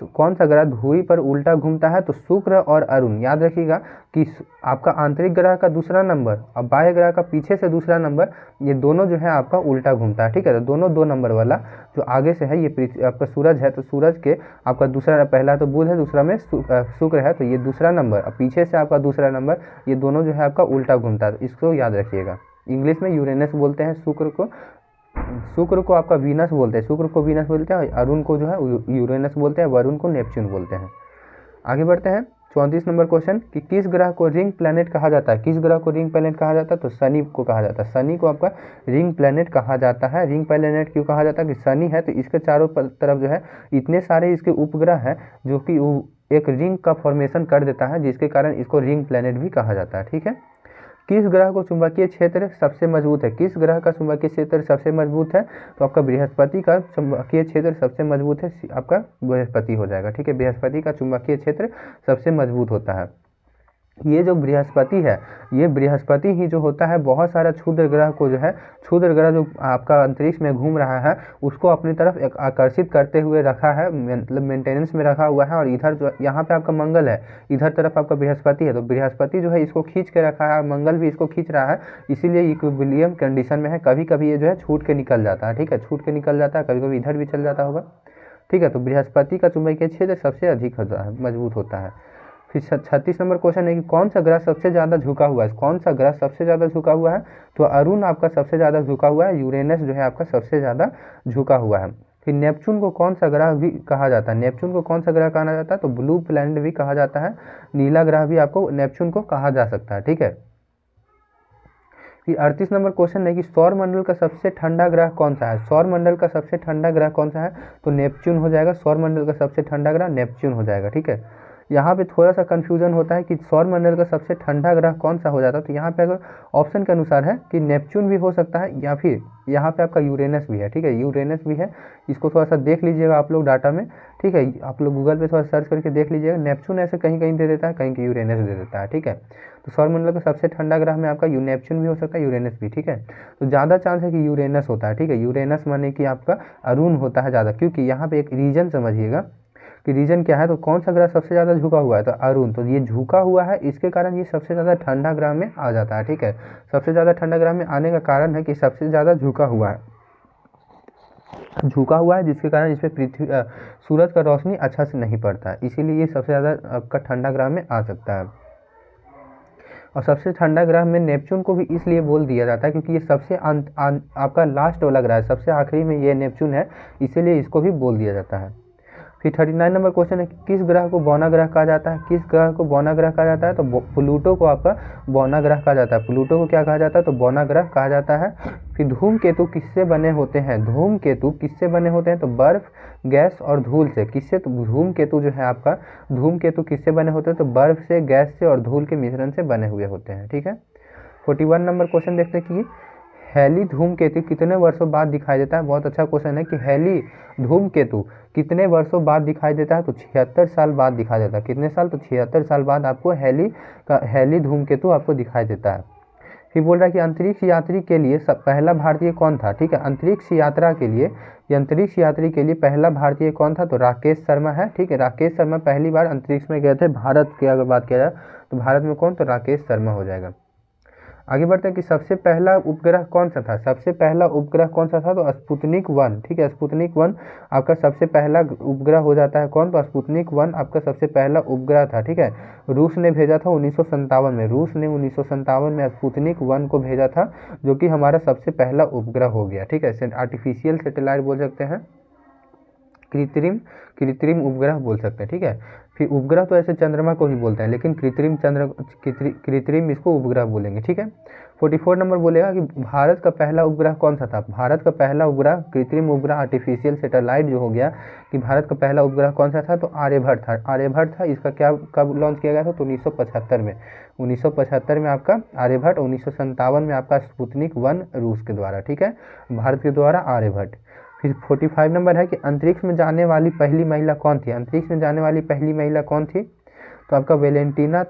कौन सा ग्रह धुरी पर उल्टा घूमता है, तो शुक्र और अरुण। याद रखिएगा कि आपका आंतरिक ग्रह का दूसरा नंबर और बाह्य ग्रह का पीछे से दूसरा नंबर, ये दोनों जो है आपका उल्टा घूमता है। ठीक है, तो दोनों 2 नंबर वाला जो आगे से है ये आपका सूरज है, तो सूरज के आपका दूसरा, पहला तो बुध है, दूसरा में शुक्र है, तो ये दूसरा नंबर, और पीछे से आपका दूसरा नंबर, ये दोनों जो है आपका उल्टा घूमता है। इसको याद रखिएगा। इंग्लिश में यूरेनस बोलते हैं शुक्र को आपका वीनस बोलते हैं, शुक्र को वीनस बोलते हैं, और अरुण को जो है यूरेनस बोलते हैं, वरुण को नेपच्यून बोलते हैं। आगे बढ़ते हैं। 34 नंबर क्वेश्चन कि किस ग्रह को रिंग प्लैनेट कहा जाता है। किस ग्रह को रिंग प्लैनेट कहा जाता है, तो शनि को कहा जाता है। शनि को आपका रिंग प्लैनेट कहा जाता है। रिंग प्लैनेट क्यों कहा जाता है, कि शनि है तो इसके चारों तरफ जो है इतने सारे इसके उपग्रह हैं जो कि एक रिंग का फॉर्मेशन कर देता है, जिसके कारण इसको रिंग प्लैनेट भी कहा जाता है। ठीक है, किस ग्रह को चुंबकीय क्षेत्र सबसे मजबूत है। किस ग्रह का चुंबकीय क्षेत्र सबसे मजबूत है, तो आपका बृहस्पति का चुंबकीय क्षेत्र सबसे मजबूत है, आपका बृहस्पति हो जाएगा। ठीक है, बृहस्पति का चुंबकीय क्षेत्र सबसे मजबूत होता है। ये जो बृहस्पति है, ये बृहस्पति ही जो होता है बहुत सारा क्षुद्र ग्रह को जो है, क्षुद्र ग्रह जो आपका अंतरिक्ष में घूम रहा है उसको अपनी तरफ एक आकर्षित करते हुए रखा है, मतलब मेंटेनेंस में रखा हुआ है। और इधर जो यहाँ पे आपका मंगल है, इधर तरफ आपका बृहस्पति है, तो बृहस्पति जो है इसको खींच के रखा है, मंगल भी इसको खींच रहा है, इसीलिए इक्विलिब्रियम कंडीशन में है। कभी कभी ये जो है छूट के निकल जाता है। ठीक है, छूट के निकल जाता है, कभी कभी इधर भी चल जाता होगा। ठीक है। तो बृहस्पति का चुंबकीय क्षेत्र सबसे अधिक होता है, मजबूत होता है। फिर 36 नंबर क्वेश्चन है कि कौन सा ग्रह सबसे ज़्यादा झुका हुआ है, कौन सा ग्रह सबसे ज़्यादा झुका हुआ है। तो अरुण आपका सबसे ज़्यादा झुका हुआ है, यूरेनस जो है आपका सबसे ज़्यादा झुका हुआ है। फिर नेपच्यून को कौन सा ग्रह भी कहा जाता है, नेपच्यून को कौन सा ग्रह कहा जाता है, तो ब्लू प्लैनेट भी कहा जाता है, नीला ग्रह भी आपको नेपच्यून को कहा जा सकता है, ठीक है। फिर 38 नंबर क्वेश्चन है कि सौर मंडल का सबसे ठंडा ग्रह कौन सा है, सौर मंडल का सबसे ठंडा ग्रह कौन सा है, तो नेपच्यून हो जाएगा, सौर मंडल का सबसे ठंडा ग्रह नेपच्यून हो जाएगा, ठीक है। यहाँ पे थोड़ा सा कंफ्यूजन होता है कि सौर मंडल का सबसे ठंडा ग्रह कौन सा हो जाता है, तो यहाँ पे अगर ऑप्शन के अनुसार है कि नेपच्यून भी हो सकता है या फिर यहाँ पे आपका यूरेनस भी है, ठीक है, यूरेनस भी है। इसको थोड़ा सा देख लीजिएगा आप लोग डाटा में, ठीक है, आप लोग गूगल पे थोड़ा सर्च करके देख लीजिएगा। नेपच्यून ऐसे कहीं कहीं दे देता है, कहीं कहीं यूरेनस दे देता है, ठीक है। तो सौर मंडल का सबसे ठंडा ग्रह में आपका नेपच्यून भी हो सकता है, यूरेनस भी, ठीक है। तो ज़्यादा चांस है कि यूरेनस होता है, ठीक है। यूरेनस माने कि आपका अरुण होता है ज़्यादा, क्योंकि यहाँ पे एक रीजन समझिएगा कि रीजन क्या है। तो कौन सा ग्रह सबसे ज़्यादा झुका हुआ है, तो अरुण, तो ये झुका हुआ है, इसके कारण ये सबसे ज़्यादा ठंडा ग्रह में आ जाता है, ठीक है। सबसे ज़्यादा ठंडा ग्रह में आने का कारण है कि सबसे ज़्यादा झुका हुआ है, जिसके कारण इस पर पृथ्वी सूरज का रोशनी अच्छा से नहीं पड़ता है, इसीलिए ये सबसे ज़्यादा आपका ठंडा ग्रह में आ सकता है। और सबसे ठंडा ग्रह में नेपच्यून को भी इसलिए बोल दिया जाता है क्योंकि ये सबसे आपका लास्ट वाला ग्रह है, सबसे आखिरी में ये नेपच्यून है, इसीलिए इसको भी बोल दिया जाता है। फिर 39 नंबर क्वेश्चन है कि किस ग्रह को बौना ग्रह कहा जाता है, किस ग्रह को बौना ग्रह कहा जाता है, तो प्लूटो को आपका बौना ग्रह कहा जाता है। प्लूटो को क्या कहा जाता है, तो बौना ग्रह कहा जाता है। फिर धूमकेतु किससे बने होते हैं, धूमकेतु किससे बने होते हैं, तो बर्फ, गैस और धूल से। किससे, तो धूमकेतु जो है आपका, धूमकेतु किससे बने होते हैं, तो बर्फ से, गैस से और धूल के मिश्रण से बने हुए होते हैं, ठीक है। 41 नंबर क्वेश्चन देखते हैं कि हेली धूमकेतु कितने वर्षों बाद दिखाई देता है। बहुत अच्छा क्वेश्चन है कि हेली धूमकेतु कितने वर्षों बाद दिखाई देता है, तो 76 साल बाद दिखाई देता है। कितने साल, तो 76 साल बाद आपको हेली धूमकेतु आपको दिखाई देता है। फिर बोल रहा है कि अंतरिक्ष यात्री के लिए पहला भारतीय कौन था, ठीक है। अंतरिक्ष यात्रा के लिए, अंतरिक्ष यात्री के लिए पहला भारतीय कौन था, तो राकेश शर्मा है, ठीक है। राकेश शर्मा पहली बार अंतरिक्ष में गए थे। भारत की अगर बात किया जाए तो भारत में कौन, तो राकेश शर्मा हो जाएगा। आगे बढ़ते हैं कि सबसे पहला उपग्रह कौन सा था, सबसे पहला उपग्रह कौन सा था, तो स्पुतनिक 1, ठीक है। स्पुतनिक 1 आपका सबसे पहला उपग्रह हो जाता है कौन, तो स्पुतनिक 1 आपका सबसे पहला उपग्रह था, ठीक है। रूस ने भेजा था 1957 में, रूस ने 1957 में स्पुतनिक 1 को भेजा था, जो कि हमारा सबसे पहला उपग्रह हो गया, ठीक है। आर्टिफिशियल सैटेलाइट बोल सकते हैं, कृत्रिम उपग्रह बोल सकते हैं, ठीक है। फिर उपग्रह तो ऐसे चंद्रमा को ही बोलते हैं, लेकिन कृत्रिम इसको उपग्रह बोलेंगे, ठीक है। 44 नंबर बोलेगा कि भारत का पहला उपग्रह कौन सा था। भारत का पहला उपग्रह, कृत्रिम उपग्रह, आर्टिफिशियल सैटेलाइट जो हो गया, कि भारत का पहला उपग्रह कौन सा था, तो आर्यभट्ट था, आर्यभट्ट था। इसका क्या कब लॉन्च किया गया था, तो 1975 में, 1975 में आपका आर्यभट्ट, 1957 में आपका स्पुतनिक 1 रूस के द्वारा, ठीक है, भारत के द्वारा आर्यभट्ट। फिर 45 नंबर है कि अंतरिक्ष में जाने वाली पहली महिला कौन थी, अंतरिक्ष में जाने वाली पहली महिला कौन थी, तो आपका वेलेंटीना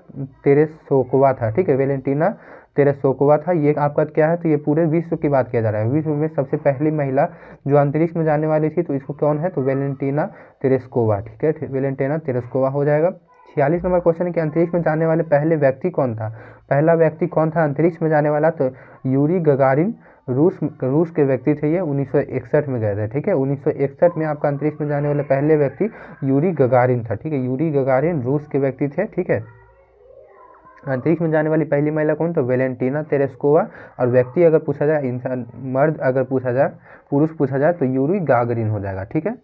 तेरेसोकोवा था, ठीक है। वेलेंटीना तेरेसोकोवा था। ये आपका क्या है, तो ये पूरे विश्व की बात किया जा रहा है, विश्व में सबसे पहली महिला जो अंतरिक्ष में जाने वाली थी, तो इसको कौन है, तो वेलेंटीना तेरेस्कोवा, ठीक है, वेलेंटीना तेरेस्कोवा हो जाएगा। 46 नंबर क्वेश्चन है कि अंतरिक्ष में जाने वाले पहले व्यक्ति कौन था, पहला व्यक्ति कौन था अंतरिक्ष में जाने वाला, तो यूरी गगारिन, रूस के व्यक्ति थे, ये 1961 में गए थे, ठीक है। 1961 में आपका अंतरिक्ष में जाने वाले पहले व्यक्ति यूरी गगारिन था, ठीक है। यूरी गगारिन रूस के व्यक्ति थे, ठीक है। अंतरिक्ष में जाने वाली पहली महिला कौन, तो वेलेंटीना तेरेस्कोवा। और व्यक्ति अगर पूछा जाए, इंसान मर्द अगर पूछा जाए, पुरुष पूछा जाए, तो यूरी गागरिन हो जाएगा, ठीक है,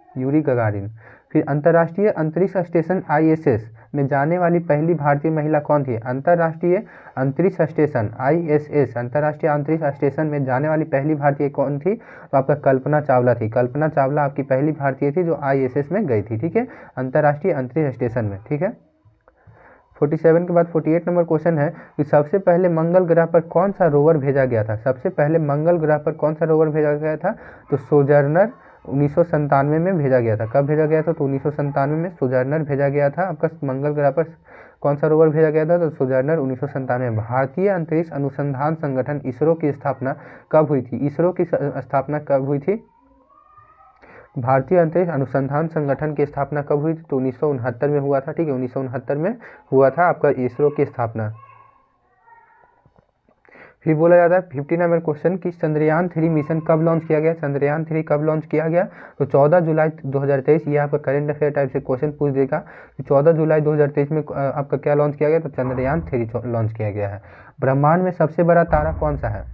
यूरी गगारिन। फिर अंतर्राष्ट्रीय अंतरिक्ष स्टेशन ISS में जाने वाली पहली भारतीय महिला कौन थी। अंतर्राष्ट्रीय अंतरिक्ष स्टेशन ISS, अंतर्राष्ट्रीय अंतरिक्ष स्टेशन में जाने वाली पहली भारतीय कौन थी, तो आपका कल्पना चावला थी। कल्पना चावला आपकी पहली भारतीय थी जो ISS में गई थी, ठीक है, अंतर्राष्ट्रीय अंतरिक्ष स्टेशन में, ठीक है। 47 के बाद 48 नंबर क्वेश्चन है कि सबसे पहले मंगल ग्रह पर कौन सा रोवर भेजा गया था, सबसे पहले मंगल ग्रह पर कौन सा रोवर भेजा गया था, तो सोजर्नर 1997 में भेजा गया था। कब भेजा गया था, तो 1997 में सोजर्नर भेजा गया था। आपका मंगल ग्रह पर कौन सा रोवर भेजा गया था, तो सोजर्नर 1997 में। भारतीय अंतरिक्ष अनुसंधान संगठन ISRO की स्थापना कब हुई थी, ISRO की स्थापना कब हुई थी, भारतीय अंतरिक्ष अनुसंधान संगठन की स्थापना कब हुई थी, तो 1969 में हुआ था, ठीक है, 1969 में हुआ था आपका ISRO की स्थापना। फिर बोला जाता है 50 नंबर क्वेश्चन कि चंद्रयान 3 मिशन कब लॉन्च किया गया। चंद्रयान 3 कब लॉन्च किया गया, तो 14 जुलाई 2023। ये आपका करंट अफेयर टाइप से क्वेश्चन पूछ देगा कि 14 जुलाई 2023 में आपका क्या लॉन्च किया गया, तो चंद्रयान 3 लॉन्च किया गया है। ब्रह्मांड में सबसे बड़ा तारा कौन सा है,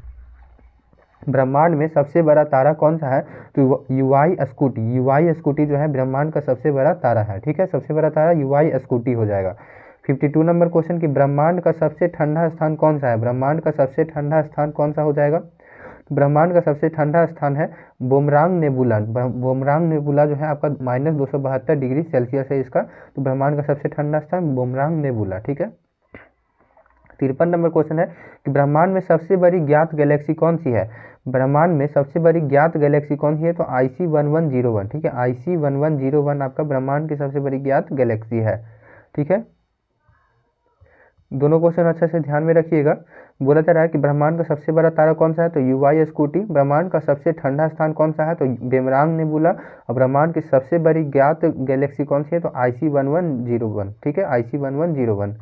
ब्रह्मांड में सबसे बड़ा तारा कौन सा है, तो युवाई स्कूटी। युवाई स्कूटी जो है ब्रह्मांड का सबसे बड़ा तारा है, ठीक है, सबसे बड़ा तारा युवाई स्कूटी हो जाएगा। 52 नंबर क्वेश्चन कि ब्रह्मांड का सबसे ठंडा स्थान कौन सा है, ब्रह्मांड का सबसे ठंडा स्थान कौन सा हो जाएगा। ब्रह्मांड का सबसे ठंडा स्थान है बोमरांग नेबुला। बोमरांग नेबुला जो है आपका -272 डिग्री सेल्सियस है इसका, तो ब्रह्मांड का सबसे ठंडा स्थान बोमरांग नेबुला, ठीक है। 53 नंबर क्वेश्चन है कि ब्रह्मांड में सबसे बड़ी ज्ञात गैलेक्सी कौन सी है। ब्रह्मांड में सबसे बड़ी ज्ञात गैलेक्सी कौन सी है, तो IC1101, ठीक है, IC1101 आपका ब्रह्मांड की सबसे बड़ी ज्ञात गैलेक्सी है, ठीक है। दोनों क्वेश्चन अच्छे से ध्यान में रखिएगा। बोला जा रहा है कि ब्रह्मांड का सबसे बड़ा तारा कौन सा है, तो युवाई स्कूटी। ब्रह्मांड का सबसे ठंडा स्थान कौन सा है, तो बोमरांग नेबुला। और ब्रह्मांड की सबसे बड़ी ज्ञात गैलेक्सी कौन सी है, तो IC1101, ठीक है, IC1101।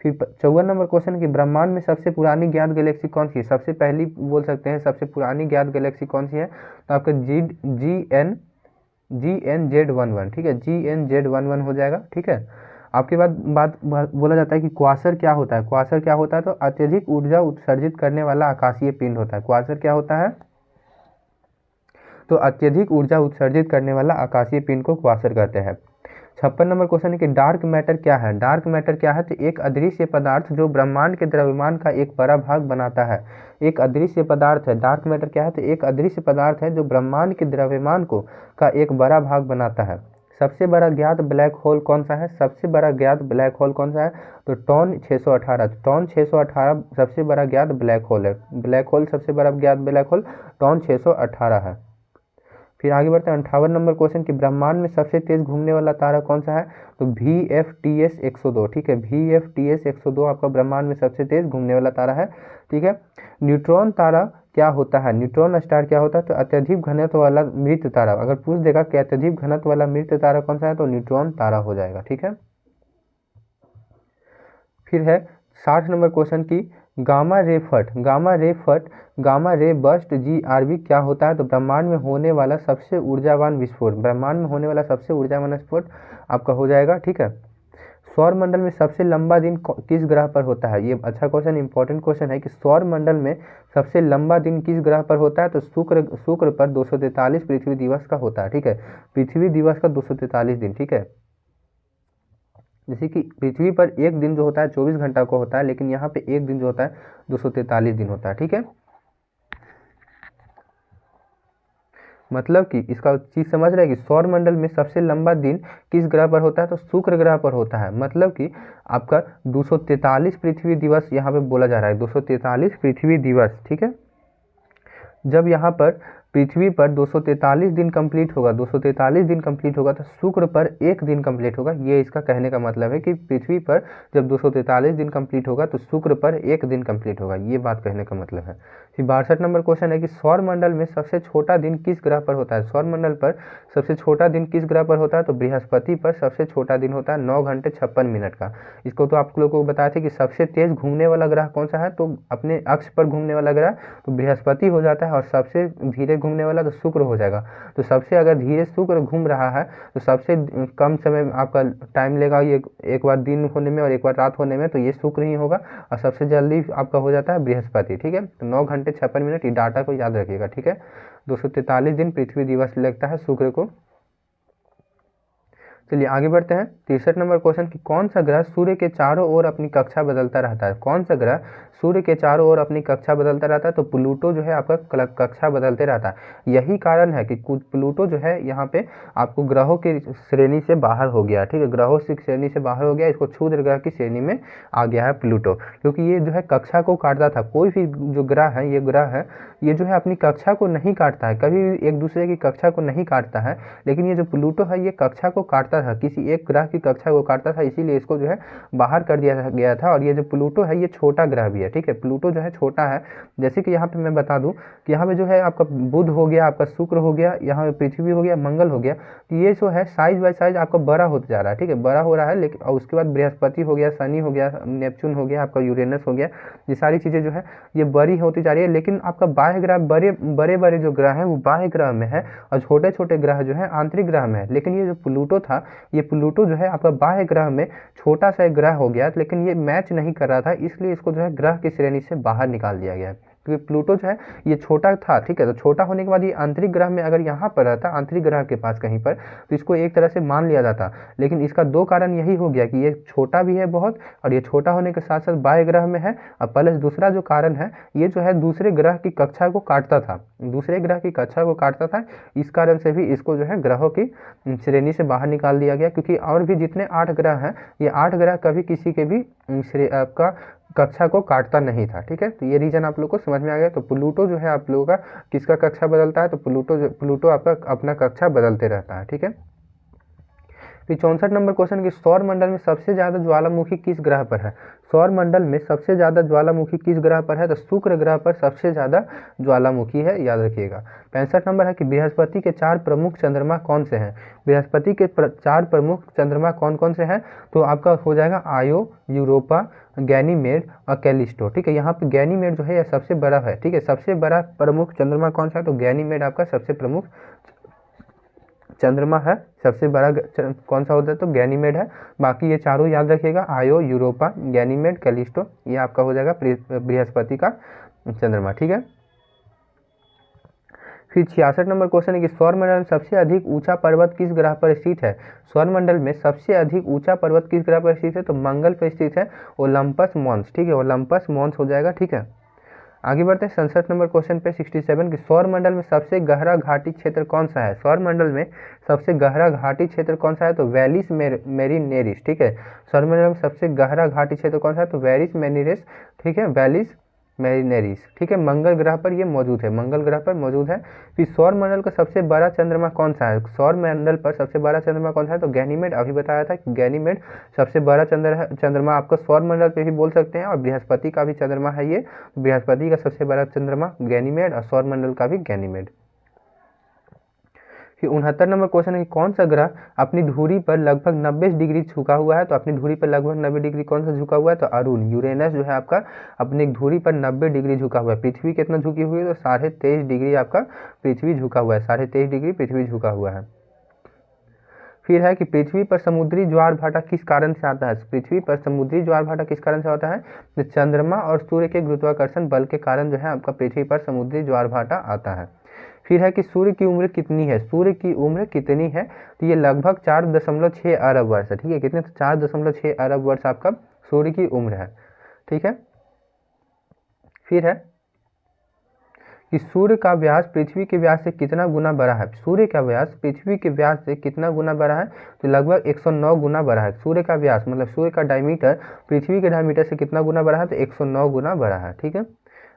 फिर 54 नंबर क्वेश्चन कि ब्रह्मांड में सबसे पुरानी ज्ञात गैलेक्सी कौन सी है। सबसे पहली बोल सकते हैं सबसे पुरानी ज्ञात गैलेक्सी कौन सी है, तो आपका GNZ11, ठीक है, GNZ11 हो जाएगा, ठीक है। आपके बाद बात बोला जाता है कि क्वासर क्या होता है। क्वासर क्या होता है, तो अत्यधिक ऊर्जा उत्सर्जित करने वाला आकाशीय पिंड होता है। क्वासर क्या होता है, तो अत्यधिक ऊर्जा उत्सर्जित करने वाला आकाशीय पिंड को क्वासर कहते हैं। 56 नंबर क्वेश्चन है कि डार्क मैटर क्या है। डार्क मैटर क्या है, तो एक अदृश्य पदार्थ जो ब्रह्मांड के द्रव्यमान का एक बड़ा भाग बनाता है। एक अदृश्य पदार्थ है, डार्क मैटर क्या है, तो एक अदृश्य पदार्थ है जो ब्रह्मांड के द्रव्यमान को का एक बड़ा भाग बनाता है। सबसे बड़ा ज्ञात ब्लैक होल कौन सा है, सबसे बड़ा ज्ञात ब्लैक होल कौन सा है, तो टॉन 618। टॉन 618 सबसे बड़ा ज्ञात ब्लैक होल है। ब्लैक होल सबसे बड़ा ज्ञात ब्लैक होल टॉन 618 है। फिर आगे बढ़ते हैं 58 नंबर क्वेश्चन कि ब्रह्मांड में सबसे तेज घूमने वाला तारा कौन सा है, तो VFTS 102, ठीक है, VFTS 102 आपका ब्रह्मांड में सबसे तेज घूमने वाला तारा है, ठीक है। न्यूट्रॉन तारा क्या होता है, न्यूट्रॉन स्टार क्या होता है, तो अत्यधिक घनत्व वाला मृत तारा। अगर पूछ देगा कि अत्यधिक घनत्व वाला मृत तारा कौन सा है, तो न्यूट्रॉन तारा हो जाएगा, ठीक है। फिर है 60 नंबर क्वेश्चन की गामा रे बस्ट GRB क्या होता है, तो ब्रह्मांड में होने वाला सबसे ऊर्जावान विस्फोट। ब्रह्मांड में होने वाला सबसे ऊर्जावान विस्फोट आपका हो जाएगा, ठीक है। सौर मंडल में सबसे लंबा दिन किस ग्रह पर होता है। ये अच्छा क्वेश्चन, इंपॉर्टेंट क्वेश्चन है कि सौर मंडल में सबसे लंबा दिन किस ग्रह पर होता है, तो शुक्र पर 243 पृथ्वी दिवस का होता है, ठीक है, पृथ्वी दिवस का 243 दिन, ठीक है। जैसे कि पृथ्वी पर एक दिन जो होता है 24 घंटा को होता है, लेकिन यहाँ पे एक दिन जो होता है 243 दिन होता है, ठीक है। मतलब कि इसका चीज समझ रहे हैं कि सौर मंडल में सबसे लंबा दिन किस ग्रह पर होता है, तो शुक्र ग्रह पर होता है। मतलब कि आपका 243 पृथ्वी दिवस यहाँ पे बोला जा रहा है, 243 पृथ्वी दिवस, ठीक है। जब यहाँ पर पृथ्वी पर 243 दिन कंप्लीट होगा, 243 दिन कंप्लीट होगा, तो शुक्र पर एक दिन कंप्लीट होगा। ये इसका कहने का मतलब है कि पृथ्वी पर जब 243 दिन कंप्लीट होगा तो शुक्र पर एक दिन कंप्लीट होगा, ये बात कहने का मतलब है। फिर 62 नंबर क्वेश्चन है कि सौर मंडल में सबसे छोटा दिन किस ग्रह पर होता है। सौर मंडल पर सबसे छोटा दिन किस ग्रह पर होता है, तो बृहस्पति पर सबसे छोटा दिन होता है 9 घंटे 56 मिनट का। इसको तो आप लोगों को बताया था कि सबसे तेज घूमने वाला ग्रह कौन सा है, तो अपने अक्ष पर घूमने वाला ग्रह तो बृहस्पति हो जाता है, और सबसे धीरे घूमने वाला तो शुक्र हो जाएगा। तो सबसे अगर धीरे शुक्र घूम रहा है तो सबसे कम समय में आपका टाइम लेगा ये एक बार दिन होने में और एक बार रात होने में, तो ये शुक्र ही होगा। और सबसे जल्दी आपका हो जाता है बृहस्पति, ठीक है। तो 9 घंटे 56 मिनट, ये डाटा को याद रखिएगा, ठीक है। 243 दिन पृथ्वी दिवस लगता है शुक्र को। चलिए आगे बढ़ते हैं 63 नंबर क्वेश्चन कि कौन सा ग्रह सूर्य के चारों ओर अपनी कक्षा बदलता रहता है। कौन सा ग्रह सूर्य के चारों ओर अपनी कक्षा बदलता रहता है, तो प्लूटो जो है आपका कक्षा बदलते रहता है। यही कारण है कि प्लूटो जो है यहाँ पे आपको ग्रहों की श्रेणी से बाहर हो गया, ठीक है, ग्रहों की श्रेणी से बाहर हो गया, इसको क्षुद्र ग्रह की श्रेणी में आ गया है प्लूटो, क्योंकि ये जो है कक्षा को काटता था। कोई भी जो ग्रह है, ये ग्रह है, ये जो है अपनी कक्षा को नहीं काटता है, कभी भी एक दूसरे की कक्षा को नहीं काटता है, लेकिन ये जो प्लूटो है ये कक्षा को काटता काटता था, किसी एक ग्रह की कक्षा को काटता था, इसीलिए इसको जो है बाहर कर दिया गया था। और ये जो प्लूटो है ये छोटा ग्रह भी है, ठीक है, प्लूटो जो है छोटा है। जैसे कि यहाँ पे मैं बता दूं कि यहाँ पे जो है आपका बुध हो गया, आपका शुक्र हो गया, यहाँ पे पृथ्वी हो गया, मंगल हो गया, तो ये जो है साइज बाय साइज आपका बड़ा होता जा रहा है, ठीक है, बड़ा हो रहा है। लेकिन और उसके बाद बृहस्पति हो गया, शनि हो गया, नेपच्यून हो गया, आपका यूरेनस हो गया, ये सारी चीज़ें जो है ये बड़ी होती जा रही है। लेकिन आपका बाह्य ग्रह बड़े बड़े बड़े जो ग्रह हैं वो बाह्य ग्रह में है, और छोटे छोटे ग्रह जो है आंतरिक ग्रह में है। लेकिन ये जो प्लूटो था, ये प्लूटो जो है आपका बाह्य ग्रह में छोटा सा एक ग्रह हो गया, लेकिन ये मैच नहीं कर रहा था, इसलिए इसको जो है ग्रह की श्रेणी से बाहर निकाल दिया गया। क्योंकि प्लूटो जो है ये छोटा था, ठीक है, तो छोटा होने के बाद ये आंतरिक ग्रह में अगर यहाँ पर रहता, आंतरिक ग्रह के पास कहीं पर, तो इसको एक तरह से मान लिया जाता। लेकिन इसका दो कारण यही हो गया कि ये छोटा भी है बहुत, और ये छोटा होने के साथ साथ बाह्य ग्रह में है, और प्लस दूसरा जो कारण है ये जो है दूसरे ग्रह की कक्षा को काटता था, दूसरे ग्रह की कक्षा को काटता था। इस कारण से भी इसको जो है ग्रहों की श्रेणी से बाहर निकाल दिया गया। क्योंकि और भी जितने 8 ग्रह हैं, ये 8 ग्रह कभी किसी के भी आपका कक्षा को काटता नहीं था, ठीक है। तो ये रीजन आप लोग को समझ में आ गया। तो प्लूटो जो है आप लोगों का किसका कक्षा बदलता है, तो प्लूटो आपका अपना कक्षा बदलते रहता है, ठीक है। फिर 64 नंबर क्वेश्चन की सौर मंडल में सबसे ज्यादा ज्वालामुखी किस ग्रह पर है। सौर मंडल में सबसे ज्यादा ज्वालामुखी किस ग्रह पर है, तो शुक्र ग्रह पर सबसे ज्यादा ज्वालामुखी है, याद रखिएगा। 65 नंबर है कि बृहस्पति के 4 प्रमुख चंद्रमा कौन से हैं। बृहस्पति के 4 प्रमुख चंद्रमा कौन कौन से हैं, तो आपका हो जाएगा आयो, यूरोपा, गैनीमेड और कैलिस्टो, ठीक है। यहाँ पे गैनीमेड जो है यह सबसे बड़ा है, ठीक है, सबसे बड़ा प्रमुख चंद्रमा कौन सा है, तो गैनीमेड आपका सबसे प्रमुख चंद्रमा है। सबसे बड़ा कौन सा होता है, तो गैनीमेड है। बाकी ये चारों याद रखिएगा, आयो, यूरोपा, गैनीमेड, कैलिस्टो, ये आपका हो जाएगा बृहस्पति का चंद्रमा, ठीक है। फिर 66 नंबर क्वेश्चन है कि सौरमंडल में सबसे अधिक ऊंचा पर्वत किस ग्रह पर स्थित है। सौरमंडल में सबसे अधिक ऊंचा पर्वत किस ग्रह पर स्थित है, तो मंगल पर स्थित है, ओलंपस मॉन्स, ठीक है, ओलंपस मॉन्स हो जाएगा, ठीक है। आगे बढ़ते हैं 67 नंबर क्वेश्चन पे 67 की सौरमंडल में सबसे गहरा घाटी क्षेत्र कौन सा है। सौरमंडल में सबसे गहरा घाटी क्षेत्र कौन सा है, तो वैलिस मेरिनेरिस, ठीक है। सौरमंडल में सबसे गहरा घाटी क्षेत्र कौन सा है, तो वैलिस मेरिनेरिस, ठीक है, वैलिस मेरिनेरिस, ठीक है, मंगल ग्रह पर ये मौजूद है, मंगल ग्रह पर मौजूद है। फिर सौरमंडल का सबसे बड़ा चंद्रमा कौन सा है। सौरमंडल पर सबसे बड़ा चंद्रमा कौन सा है, तो गैनीमेड, अभी बताया था कि गैनीमेड सबसे बड़ा चंद्रमा आपका सौरमंडल पे भी बोल सकते हैं, और बृहस्पति का भी चंद्रमा है ये, बृहस्पति का सबसे बड़ा चंद्रमा गैनीमेड, और सौरमंडल का भी गैनीमेड। फिर 69 नंबर क्वेश्चन है कि कौन सा ग्रह अपनी धुरी पर लगभग 90 डिग्री झुका हुआ है। तो अपनी धुरी पर लगभग 90 डिग्री कौन सा झुका हुआ है, तो अरुण, यूरेनस जो है आपका अपनी धुरी पर 90 डिग्री झुका हुआ है। पृथ्वी कितना झुकी हुई है, तो 23.5 डिग्री आपका पृथ्वी झुका हुआ है, 23.5 डिग्री पृथ्वी झुका हुआ है। फिर है कि पृथ्वी पर समुद्री ज्वार भाटा किस कारण से आता है। पृथ्वी पर समुद्री ज्वार भाटा किस कारण से आता है, तो चंद्रमा और सूर्य के गुरुत्वाकर्षण बल के कारण जो है आपका पृथ्वी पर समुद्री ज्वार भाटा आता है। फिर है कि सूर्य की उम्र कितनी है। सूर्य की उम्र कितनी है, तो ये लगभग 4.6 अरब वर्ष है, ठीक है, कितने, तो 4.6 अरब वर्ष आपका सूर्य की उम्र है, ठीक है। फिर है कि सूर्य का व्यास पृथ्वी के व्यास से कितना गुना बड़ा है। सूर्य का व्यास पृथ्वी के व्यास से कितना गुना बड़ा है, तो लगभग 109 गुना बड़ा है। सूर्य का व्यास मतलब सूर्य का डायमीटर पृथ्वी के डायमीटर से कितना गुना बड़ा है, तो 109 गुना बड़ा है, ठीक है।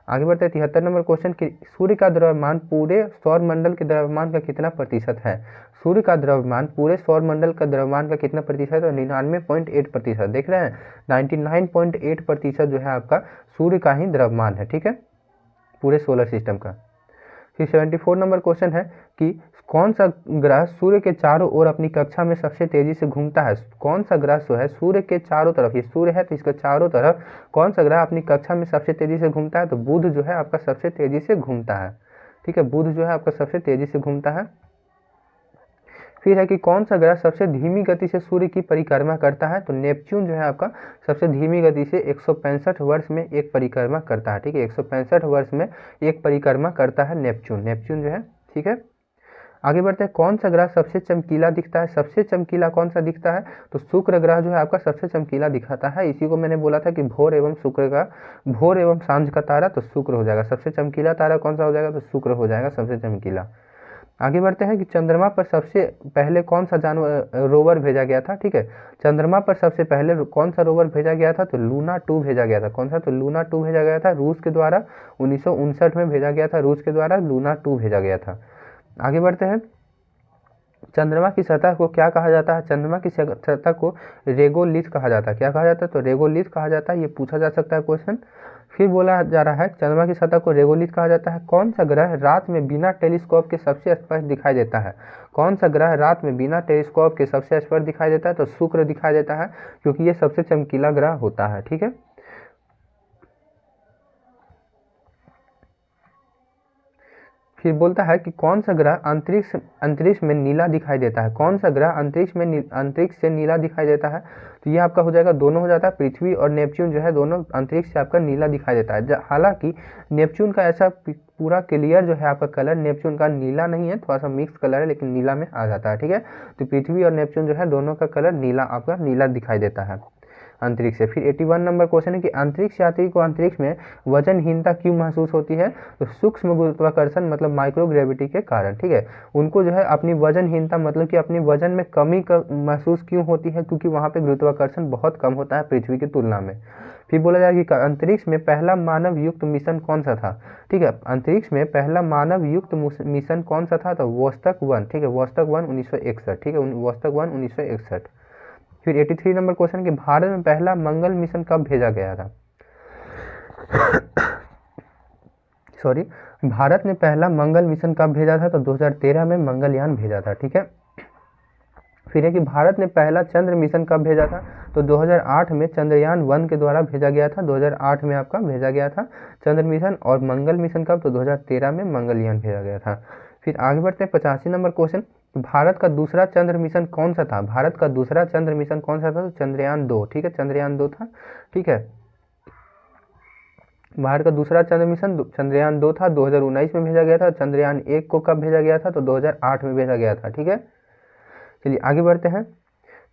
आगे बढ़ते हैं 73 नंबर क्वेश्चन की सूर्य का द्रव्यमान पूरे सौरमंडल के द्रव्यमान का कितना प्रतिशत है। सूर्य का द्रव्यमान पूरे सौरमंडल का द्रव्यमान का कितना प्रतिशत है, तो 99.8%। देख रहे हैं 99.8% जो है आपका सूर्य का ही द्रव्यमान है, ठीक है, पूरे सोलर सिस्टम का। फिर 74 नंबर क्वेश्चन है कि कौन सा ग्रह सूर्य के चारों ओर अपनी कक्षा में सबसे तेजी से घूमता है। कौन सा ग्रह जो है सूर्य के चारों तरफ, ये सूर्य है तो इसके चारों तरफ कौन सा ग्रह अपनी कक्षा में सबसे तेजी से घूमता है, तो बुध जो है आपका सबसे तेजी से घूमता है, ठीक है, बुध जो है आपका सबसे तेजी से घूमता है। फिर है कि कौन सा ग्रह सबसे धीमी गति से सूर्य की परिक्रमा करता है, तो नेपच्यून जो है आपका सबसे धीमी गति से 165 वर्ष में एक परिक्रमा करता है, ठीक है, 165 वर्ष में एक परिक्रमा करता है नेपच्यून, नेपच्यून जो है, ठीक है। आगे बढ़ते हैं कौन सा ग्रह सबसे चमकीला दिखता है। सबसे चमकीला कौन सा दिखता है, तो शुक्र ग्रह जो है आपका सबसे चमकीला दिखाता है। इसी को मैंने बोला था कि भोर एवं सांझ का तारा, तो शुक्र हो जाएगा सबसे चमकीला तारा। कौन सा हो जाएगा, तो शुक्र हो जाएगा सबसे चमकीला। आगे बढ़ते हैं कि चंद्रमा पर सबसे पहले कौन सा जानवर रोवर भेजा गया था, ठीक है, चंद्रमा पर सबसे पहले कौन सा रोवर भेजा गया था, तो लूना 2 भेजा गया था। कौन सा, तो लूना 2 भेजा गया था रूस के द्वारा, 1959 में भेजा गया था रूस के द्वारा, लूना 2 भेजा गया था। आगे बढ़ते हैं चंद्रमा की सतह को क्या कहा जाता है? चंद्रमा की सतह को रेगोलिथ कहा जाता है। क्या कहा जाता है? तो रेगोलिथ कहा जाता है। ये पूछा जा सकता है क्वेश्चन। फिर बोला जा रहा है चंद्रमा की सतह को रेगोलिथ कहा जाता है। कौन सा ग्रह रात में बिना टेलीस्कोप के सबसे स्पष्ट दिखाई देता है? कौन सा ग्रह रात में बिना टेलीस्कोप के सबसे स्पष्ट दिखाई देता है? तो शुक्र दिखाई देता है, क्योंकि ये सबसे चमकीला ग्रह होता है। ठीक है, फिर बोलता है कि कौन सा ग्रह अंतरिक्ष में नीला दिखाई देता है? कौन सा ग्रह अंतरिक्ष से नीला दिखाई देता है? तो ये आपका हो जाएगा, दोनों हो जाता है। पृथ्वी और नेपच्यून जो है दोनों अंतरिक्ष से आपका नीला दिखाई देता है। हालांकि नेपच्यून का ऐसा पूरा क्लियर जो है आपका कलर नेपच्यून का नीला नहीं है, थोड़ा सा मिक्स कलर है, लेकिन नीला में आ जाता है। ठीक है, तो पृथ्वी और नेपच्यून जो है दोनों का कलर नीला आपका नीला दिखाई देता है अंतरिक्ष से। फिर 81 नंबर क्वेश्चन है कि अंतरिक्ष यात्री को अंतरिक्ष में वजनहीनता क्यों महसूस होती है? तो सूक्ष्म गुरुत्वाकर्षण मतलब माइक्रोग्रेविटी के कारण। ठीक है, उनको जो है अपनी वजनहीनता मतलब कि अपनी वजन में कमी का महसूस क्यों होती है? क्योंकि वहाँ पे गुरुत्वाकर्षण बहुत कम होता है पृथ्वी की तुलना में। फिर बोला जाए कि अंतरिक्ष में पहला मानव युक्त मिशन कौन सा था? ठीक है, अंतरिक्ष में पहला मानव युक्त मिशन कौन सा था? तो वोस्तक 1। ठीक है, वोस्तक 1 1961। ठीक है, वोस्तक 1 1961। फिर 83 नंबर क्वेश्चन कि भारत में पहला मंगल मिशन कब भेजा गया था? सॉरी, भारत ने पहला मंगल मिशन कब भेजा था? तो 2013 में मंगलयान भेजा था। ठीक है, फिर है कि भारत ने पहला चंद्र मिशन कब भेजा था? तो 2008 में चंद्रयान 1 के द्वारा भेजा गया था। 2008 में आपका भेजा गया था चंद्र मिशन। और मंगल मिशन कब? तो 2013 में मंगलयान भेजा गया था। फिर आगे बढ़ते हैं 85 नंबर क्वेश्चन, भारत का दूसरा चंद्र मिशन कौन सा था? भारत का दूसरा चंद्र मिशन कौन सा था? तो चंद्रयान 2। ठीक है, चंद्रयान 2 था। ठीक है, भारत का दूसरा चंद्र मिशन चंद्रयान 2 था, 2019 में भेजा गया था। चंद्रयान 1 को कब भेजा गया था? तो 2008 में भेजा गया था। ठीक है, चलिए आगे बढ़ते हैं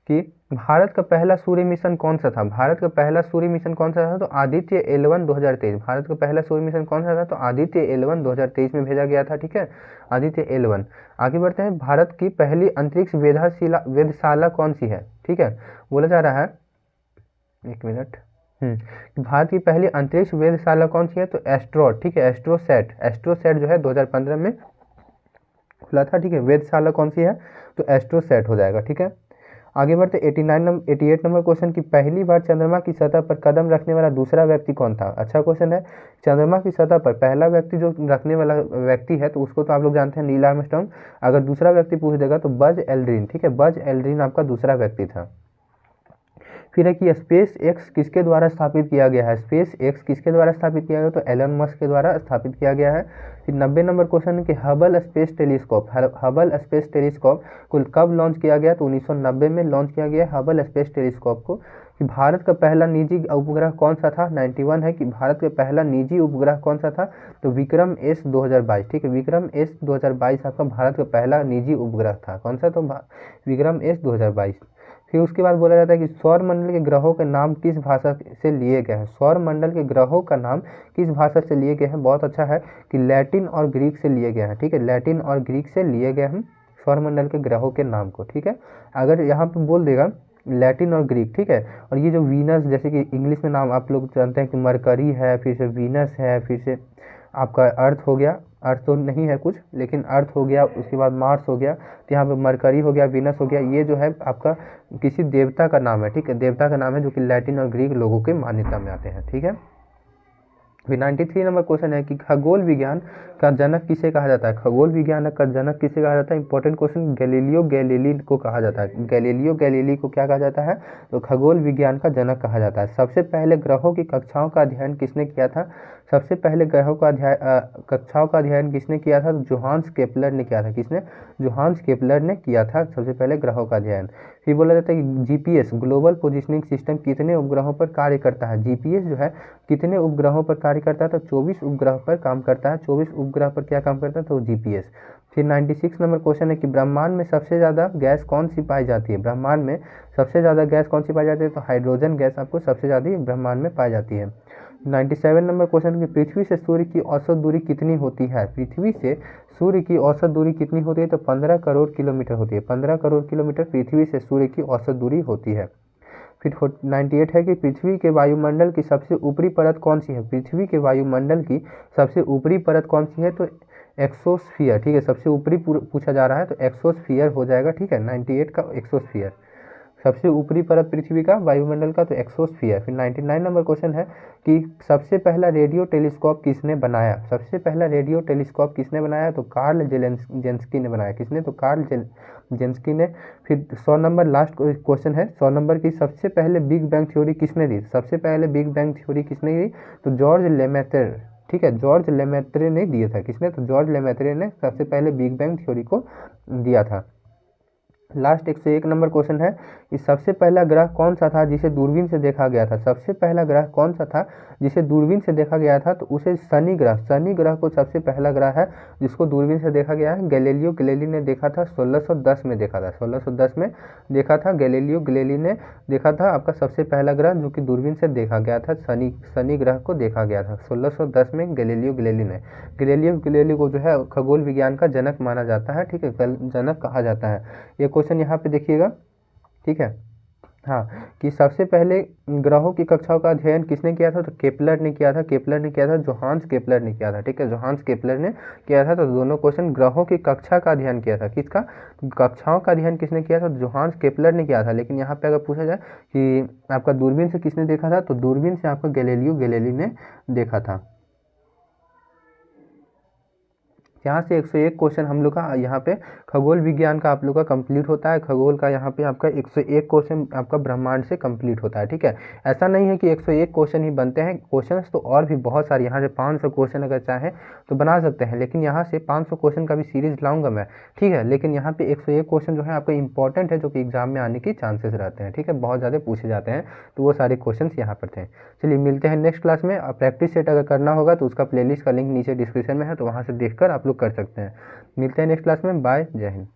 कि भारत का पहला सूर्य मिशन कौन सा था? भारत का पहला सूर्य मिशन कौन सा था? तो आदित्य L1 2023। भारत का पहला सूर्य मिशन कौन सा था? तो आदित्य L1 2023 में भेजा गया था। ठीक है, आदित्य L1। आगे बढ़ते हैं, भारत की पहली अंतरिक्ष वेधशाला कौन सी है? ठीक है, बोला जा रहा है, एक मिनट, भारत की पहली अंतरिक्ष वेधशाला कौन सी है? तो एस्ट्रोट। ठीक है, एस्ट्रोसैट जो है 2015 में खुला था। ठीक है, वेधशाला कौन सी है? तो एस्ट्रोसैट हो जाएगा। ठीक है, आगे बढ़ते 88 नंबर क्वेश्चन की पहली बार चंद्रमा की सतह पर कदम रखने वाला दूसरा व्यक्ति कौन था? अच्छा क्वेश्चन है। चंद्रमा की सतह पर पहला व्यक्ति जो रखने वाला व्यक्ति है तो उसको तो आप लोग जानते हैं, नील आर्मस्ट्रांग। अगर दूसरा व्यक्ति पूछ देगा तो बज एल्ड्रिन। ठीक है, बज एल्ड्रिन आपका दूसरा व्यक्ति था। फिर है कि स्पेस एक्स किसके द्वारा स्थापित किया गया है? स्पेस एक्स किसके द्वारा स्थापित किया गया? तो एलन मस्क के द्वारा स्थापित किया गया है। फिर 90 नंबर क्वेश्चन है कि हबल स्पेस टेलीस्कोप को कब लॉन्च किया गया? तो 1990 में लॉन्च किया गया हबल स्पेस टेलीस्कोप को। कि भारत का पहला निजी उपग्रह कौन सा था? 91 है कि भारत का पहला निजी उपग्रह कौन सा था? तो विक्रम एस 2022। ठीक है, विक्रम एस 2022 आपका भारत का पहला निजी उपग्रह था। कौन सा? तो विक्रम एस 2022। फिर उसके बाद बोला जाता है कि सौर मंडल के ग्रहों के नाम किस भाषा से लिए गए हैं? सौर मंडल के ग्रहों का नाम किस भाषा से लिए गए हैं? बहुत अच्छा है कि लैटिन और ग्रीक से लिए गए हैं। ठीक है, लैटिन और ग्रीक से लिए गए हैं सौर मंडल के ग्रहों के नाम को। ठीक है, अगर यहाँ पे बोल देगा लैटिन और ग्रीक, ठीक है, और ये जो वीनस, जैसे कि इंग्लिश में नाम आप लोग जानते हैं कि मरकरी है, फिर से वीनस है, फिर से आपका अर्थ हो गया, अर्थ तो नहीं है कुछ, लेकिन अर्थ हो गया, उसके बाद मार्स हो गया, तो यहाँ पे मरकरी हो गया, वीनस हो गया, ये जो है आपका किसी देवता का नाम है। ठीक है, देवता का नाम है जो कि लैटिन और ग्रीक लोगों के मान्यता में आते हैं। ठीक है, फिर 93 नंबर क्वेश्चन है कि खगोल विज्ञान का जनक किसे कहा जाता है? खगोल विज्ञान का जनक किसे कहा जाता है? इंपॉर्टेंट क्वेश्चन, गैलीलियो गैलीली को कहा जाता है। गैलीलियो गैलीली को क्या कहा जाता है? तो खगोल विज्ञान का जनक कहा जाता है। सबसे पहले ग्रहों की कक्षाओं का अध्ययन किसने किया था? सबसे पहले ग्रहों का कक्षाओं का अध्ययन किसने किया था? जोहान्स केपलर ने किया था। किसने? जोहान्स केपलर ने किया था सबसे पहले ग्रहों का अध्ययन। फिर बोला जाता है कि जीपीएस ग्लोबल पोजिशनिंग सिस्टम कितने उपग्रहों पर कार्य करता है? जीपीएस जो है कितने उपग्रहों पर कार्य करता है? तो 24 उपग्रह पर काम करता है। 24 उपग्रह पर क्या काम करता है? तो जीपीएस। फिर 96 नंबर क्वेश्चन है कि ब्रह्मांड में सबसे ज़्यादा गैस कौन सी पाई जाती है? ब्रह्मांड में सबसे ज़्यादा गैस कौन सी पाई जाती है? तो हाइड्रोजन गैस आपको सबसे ज़्यादा ब्रह्मांड में पाई जाती है। 97 नंबर क्वेश्चन कि पृथ्वी से सूर्य की औसत दूरी कितनी होती है? पृथ्वी से सूर्य की औसत दूरी कितनी होती है? तो 15 करोड़ किलोमीटर होती है। 15 करोड़ किलोमीटर पृथ्वी से सूर्य की औसत दूरी होती है। फिर 98 है कि पृथ्वी के वायुमंडल की सबसे ऊपरी परत कौन सी है? पृथ्वी के वायुमंडल की सबसे ऊपरी परत कौन सी है? तो एक्सोस्फीयर, ठीक है, सबसे ऊपरी पूछा जा रहा है तो एक्सोस्फीयर हो जाएगा, ठीक है। 98 का एक्सोस्फीयर, सबसे ऊपरी परत पृथ्वी का वायुमंडल का तो एक्सोस्फीयर। फिर 99 नंबर क्वेश्चन है कि सबसे पहला रेडियो टेलीस्कोप किसने बनाया, सबसे पहला रेडियो टेलीस्कोप किसने बनाया, तो कार्ल जेंस्की ने बनाया। किसने, तो कार्ल जेंस्की ने। फिर 100 नंबर लास्ट क्वेश्चन है, 100 नंबर की, सबसे पहले बिग बैंग थ्योरी किसने दी, सबसे पहले बिग बैंग थ्योरी किसने दी, तो जॉर्ज लेमेत्र, ठीक है, जॉर्ज लेमेत्रे ने दिया था। किसने, तो जॉर्ज लेमेत्रे ने सबसे पहले बिग बैंग थ्योरी को दिया था। लास्ट 101 नंबर क्वेश्चन है कि सबसे पहला ग्रह कौन सा था जिसे दूरबीन से देखा गया था, सबसे पहला ग्रह कौन सा था जिसे दूरबीन से देखा गया था, तो उसे शनि ग्रह, शनि ग्रह को सबसे पहला ग्रह है जिसको दूरबीन से देखा गया है। गैलीलियो गैलीली ने देखा था 1610 में देखा था, 1610 में देखा था गैलीलियो गैलीली ने देखा था आपका सबसे पहला ग्रह जो कि दूरबीन से देखा गया था, शनि ग्रह को देखा गया था 1610 में गैलीलियो गैलीली ने। गैलीलियो गैलीली को जो है खगोल विज्ञान का जनक माना जाता है, ठीक है, जनक कहा जाता है। ये क्वेश्चन यहाँ पे देखिएगा, ठीक है। हाँ, कि सबसे पहले ग्रहों की कक्षाओं का अध्ययन किसने किया था, तो केपलर ने किया था, केपलर ने किया था, जोहान्स केपलर ने किया था, ठीक है, जोहान्स केपलर ने किया था। तो दोनों क्वेश्चन ग्रहों की कक्षा का अध्ययन किया था, किसका, कक्षाओं का अध्ययन किसने किया था, जोहान्स केपलर ने किया था। लेकिन यहाँ पे अगर पूछा जाए कि आपका दूरबीन से किसने देखा था, तो दूरबीन से आपका गैलीलियो गैलीली ने देखा था। यहाँ से 101 क्वेश्चन हम लोग का यहाँ पे खगोल विज्ञान का आप लोग का कंप्लीट होता है। खगोल का यहाँ पे आपका 101 क्वेश्चन आपका ब्रह्मांड से कंप्लीट होता है, ठीक है। ऐसा नहीं है कि 101 क्वेश्चन ही बनते हैं, क्वेश्चंस तो और भी बहुत सारे, यहाँ से 500 क्वेश्चन अगर चाहें तो बना सकते हैं, लेकिन यहाँ से 500 क्वेश्चन का भी सीरीज लाऊंगा मैं, ठीक है। लेकिन यहाँ पे 101 क्वेश्चन जो है आपका इंपॉर्टेंट है, जो कि एग्जाम में आने की चांसेस रहते हैं, ठीक है, बहुत ज़्यादा पूछे जाते हैं, तो वो सारे क्वेश्चन यहाँ पर थे। चलिए मिलते हैं नेक्स्ट क्लास में। प्रैक्टिस सेट अगर करना होगा तो उसका प्लेलिस्ट का लिंक नीचे डिस्क्रिप्शन में है, तो वहाँ से देखकर आप लोग कर सकते हैं। मिलते हैं नेक्स्ट क्लास में, बाय, जय हिंद।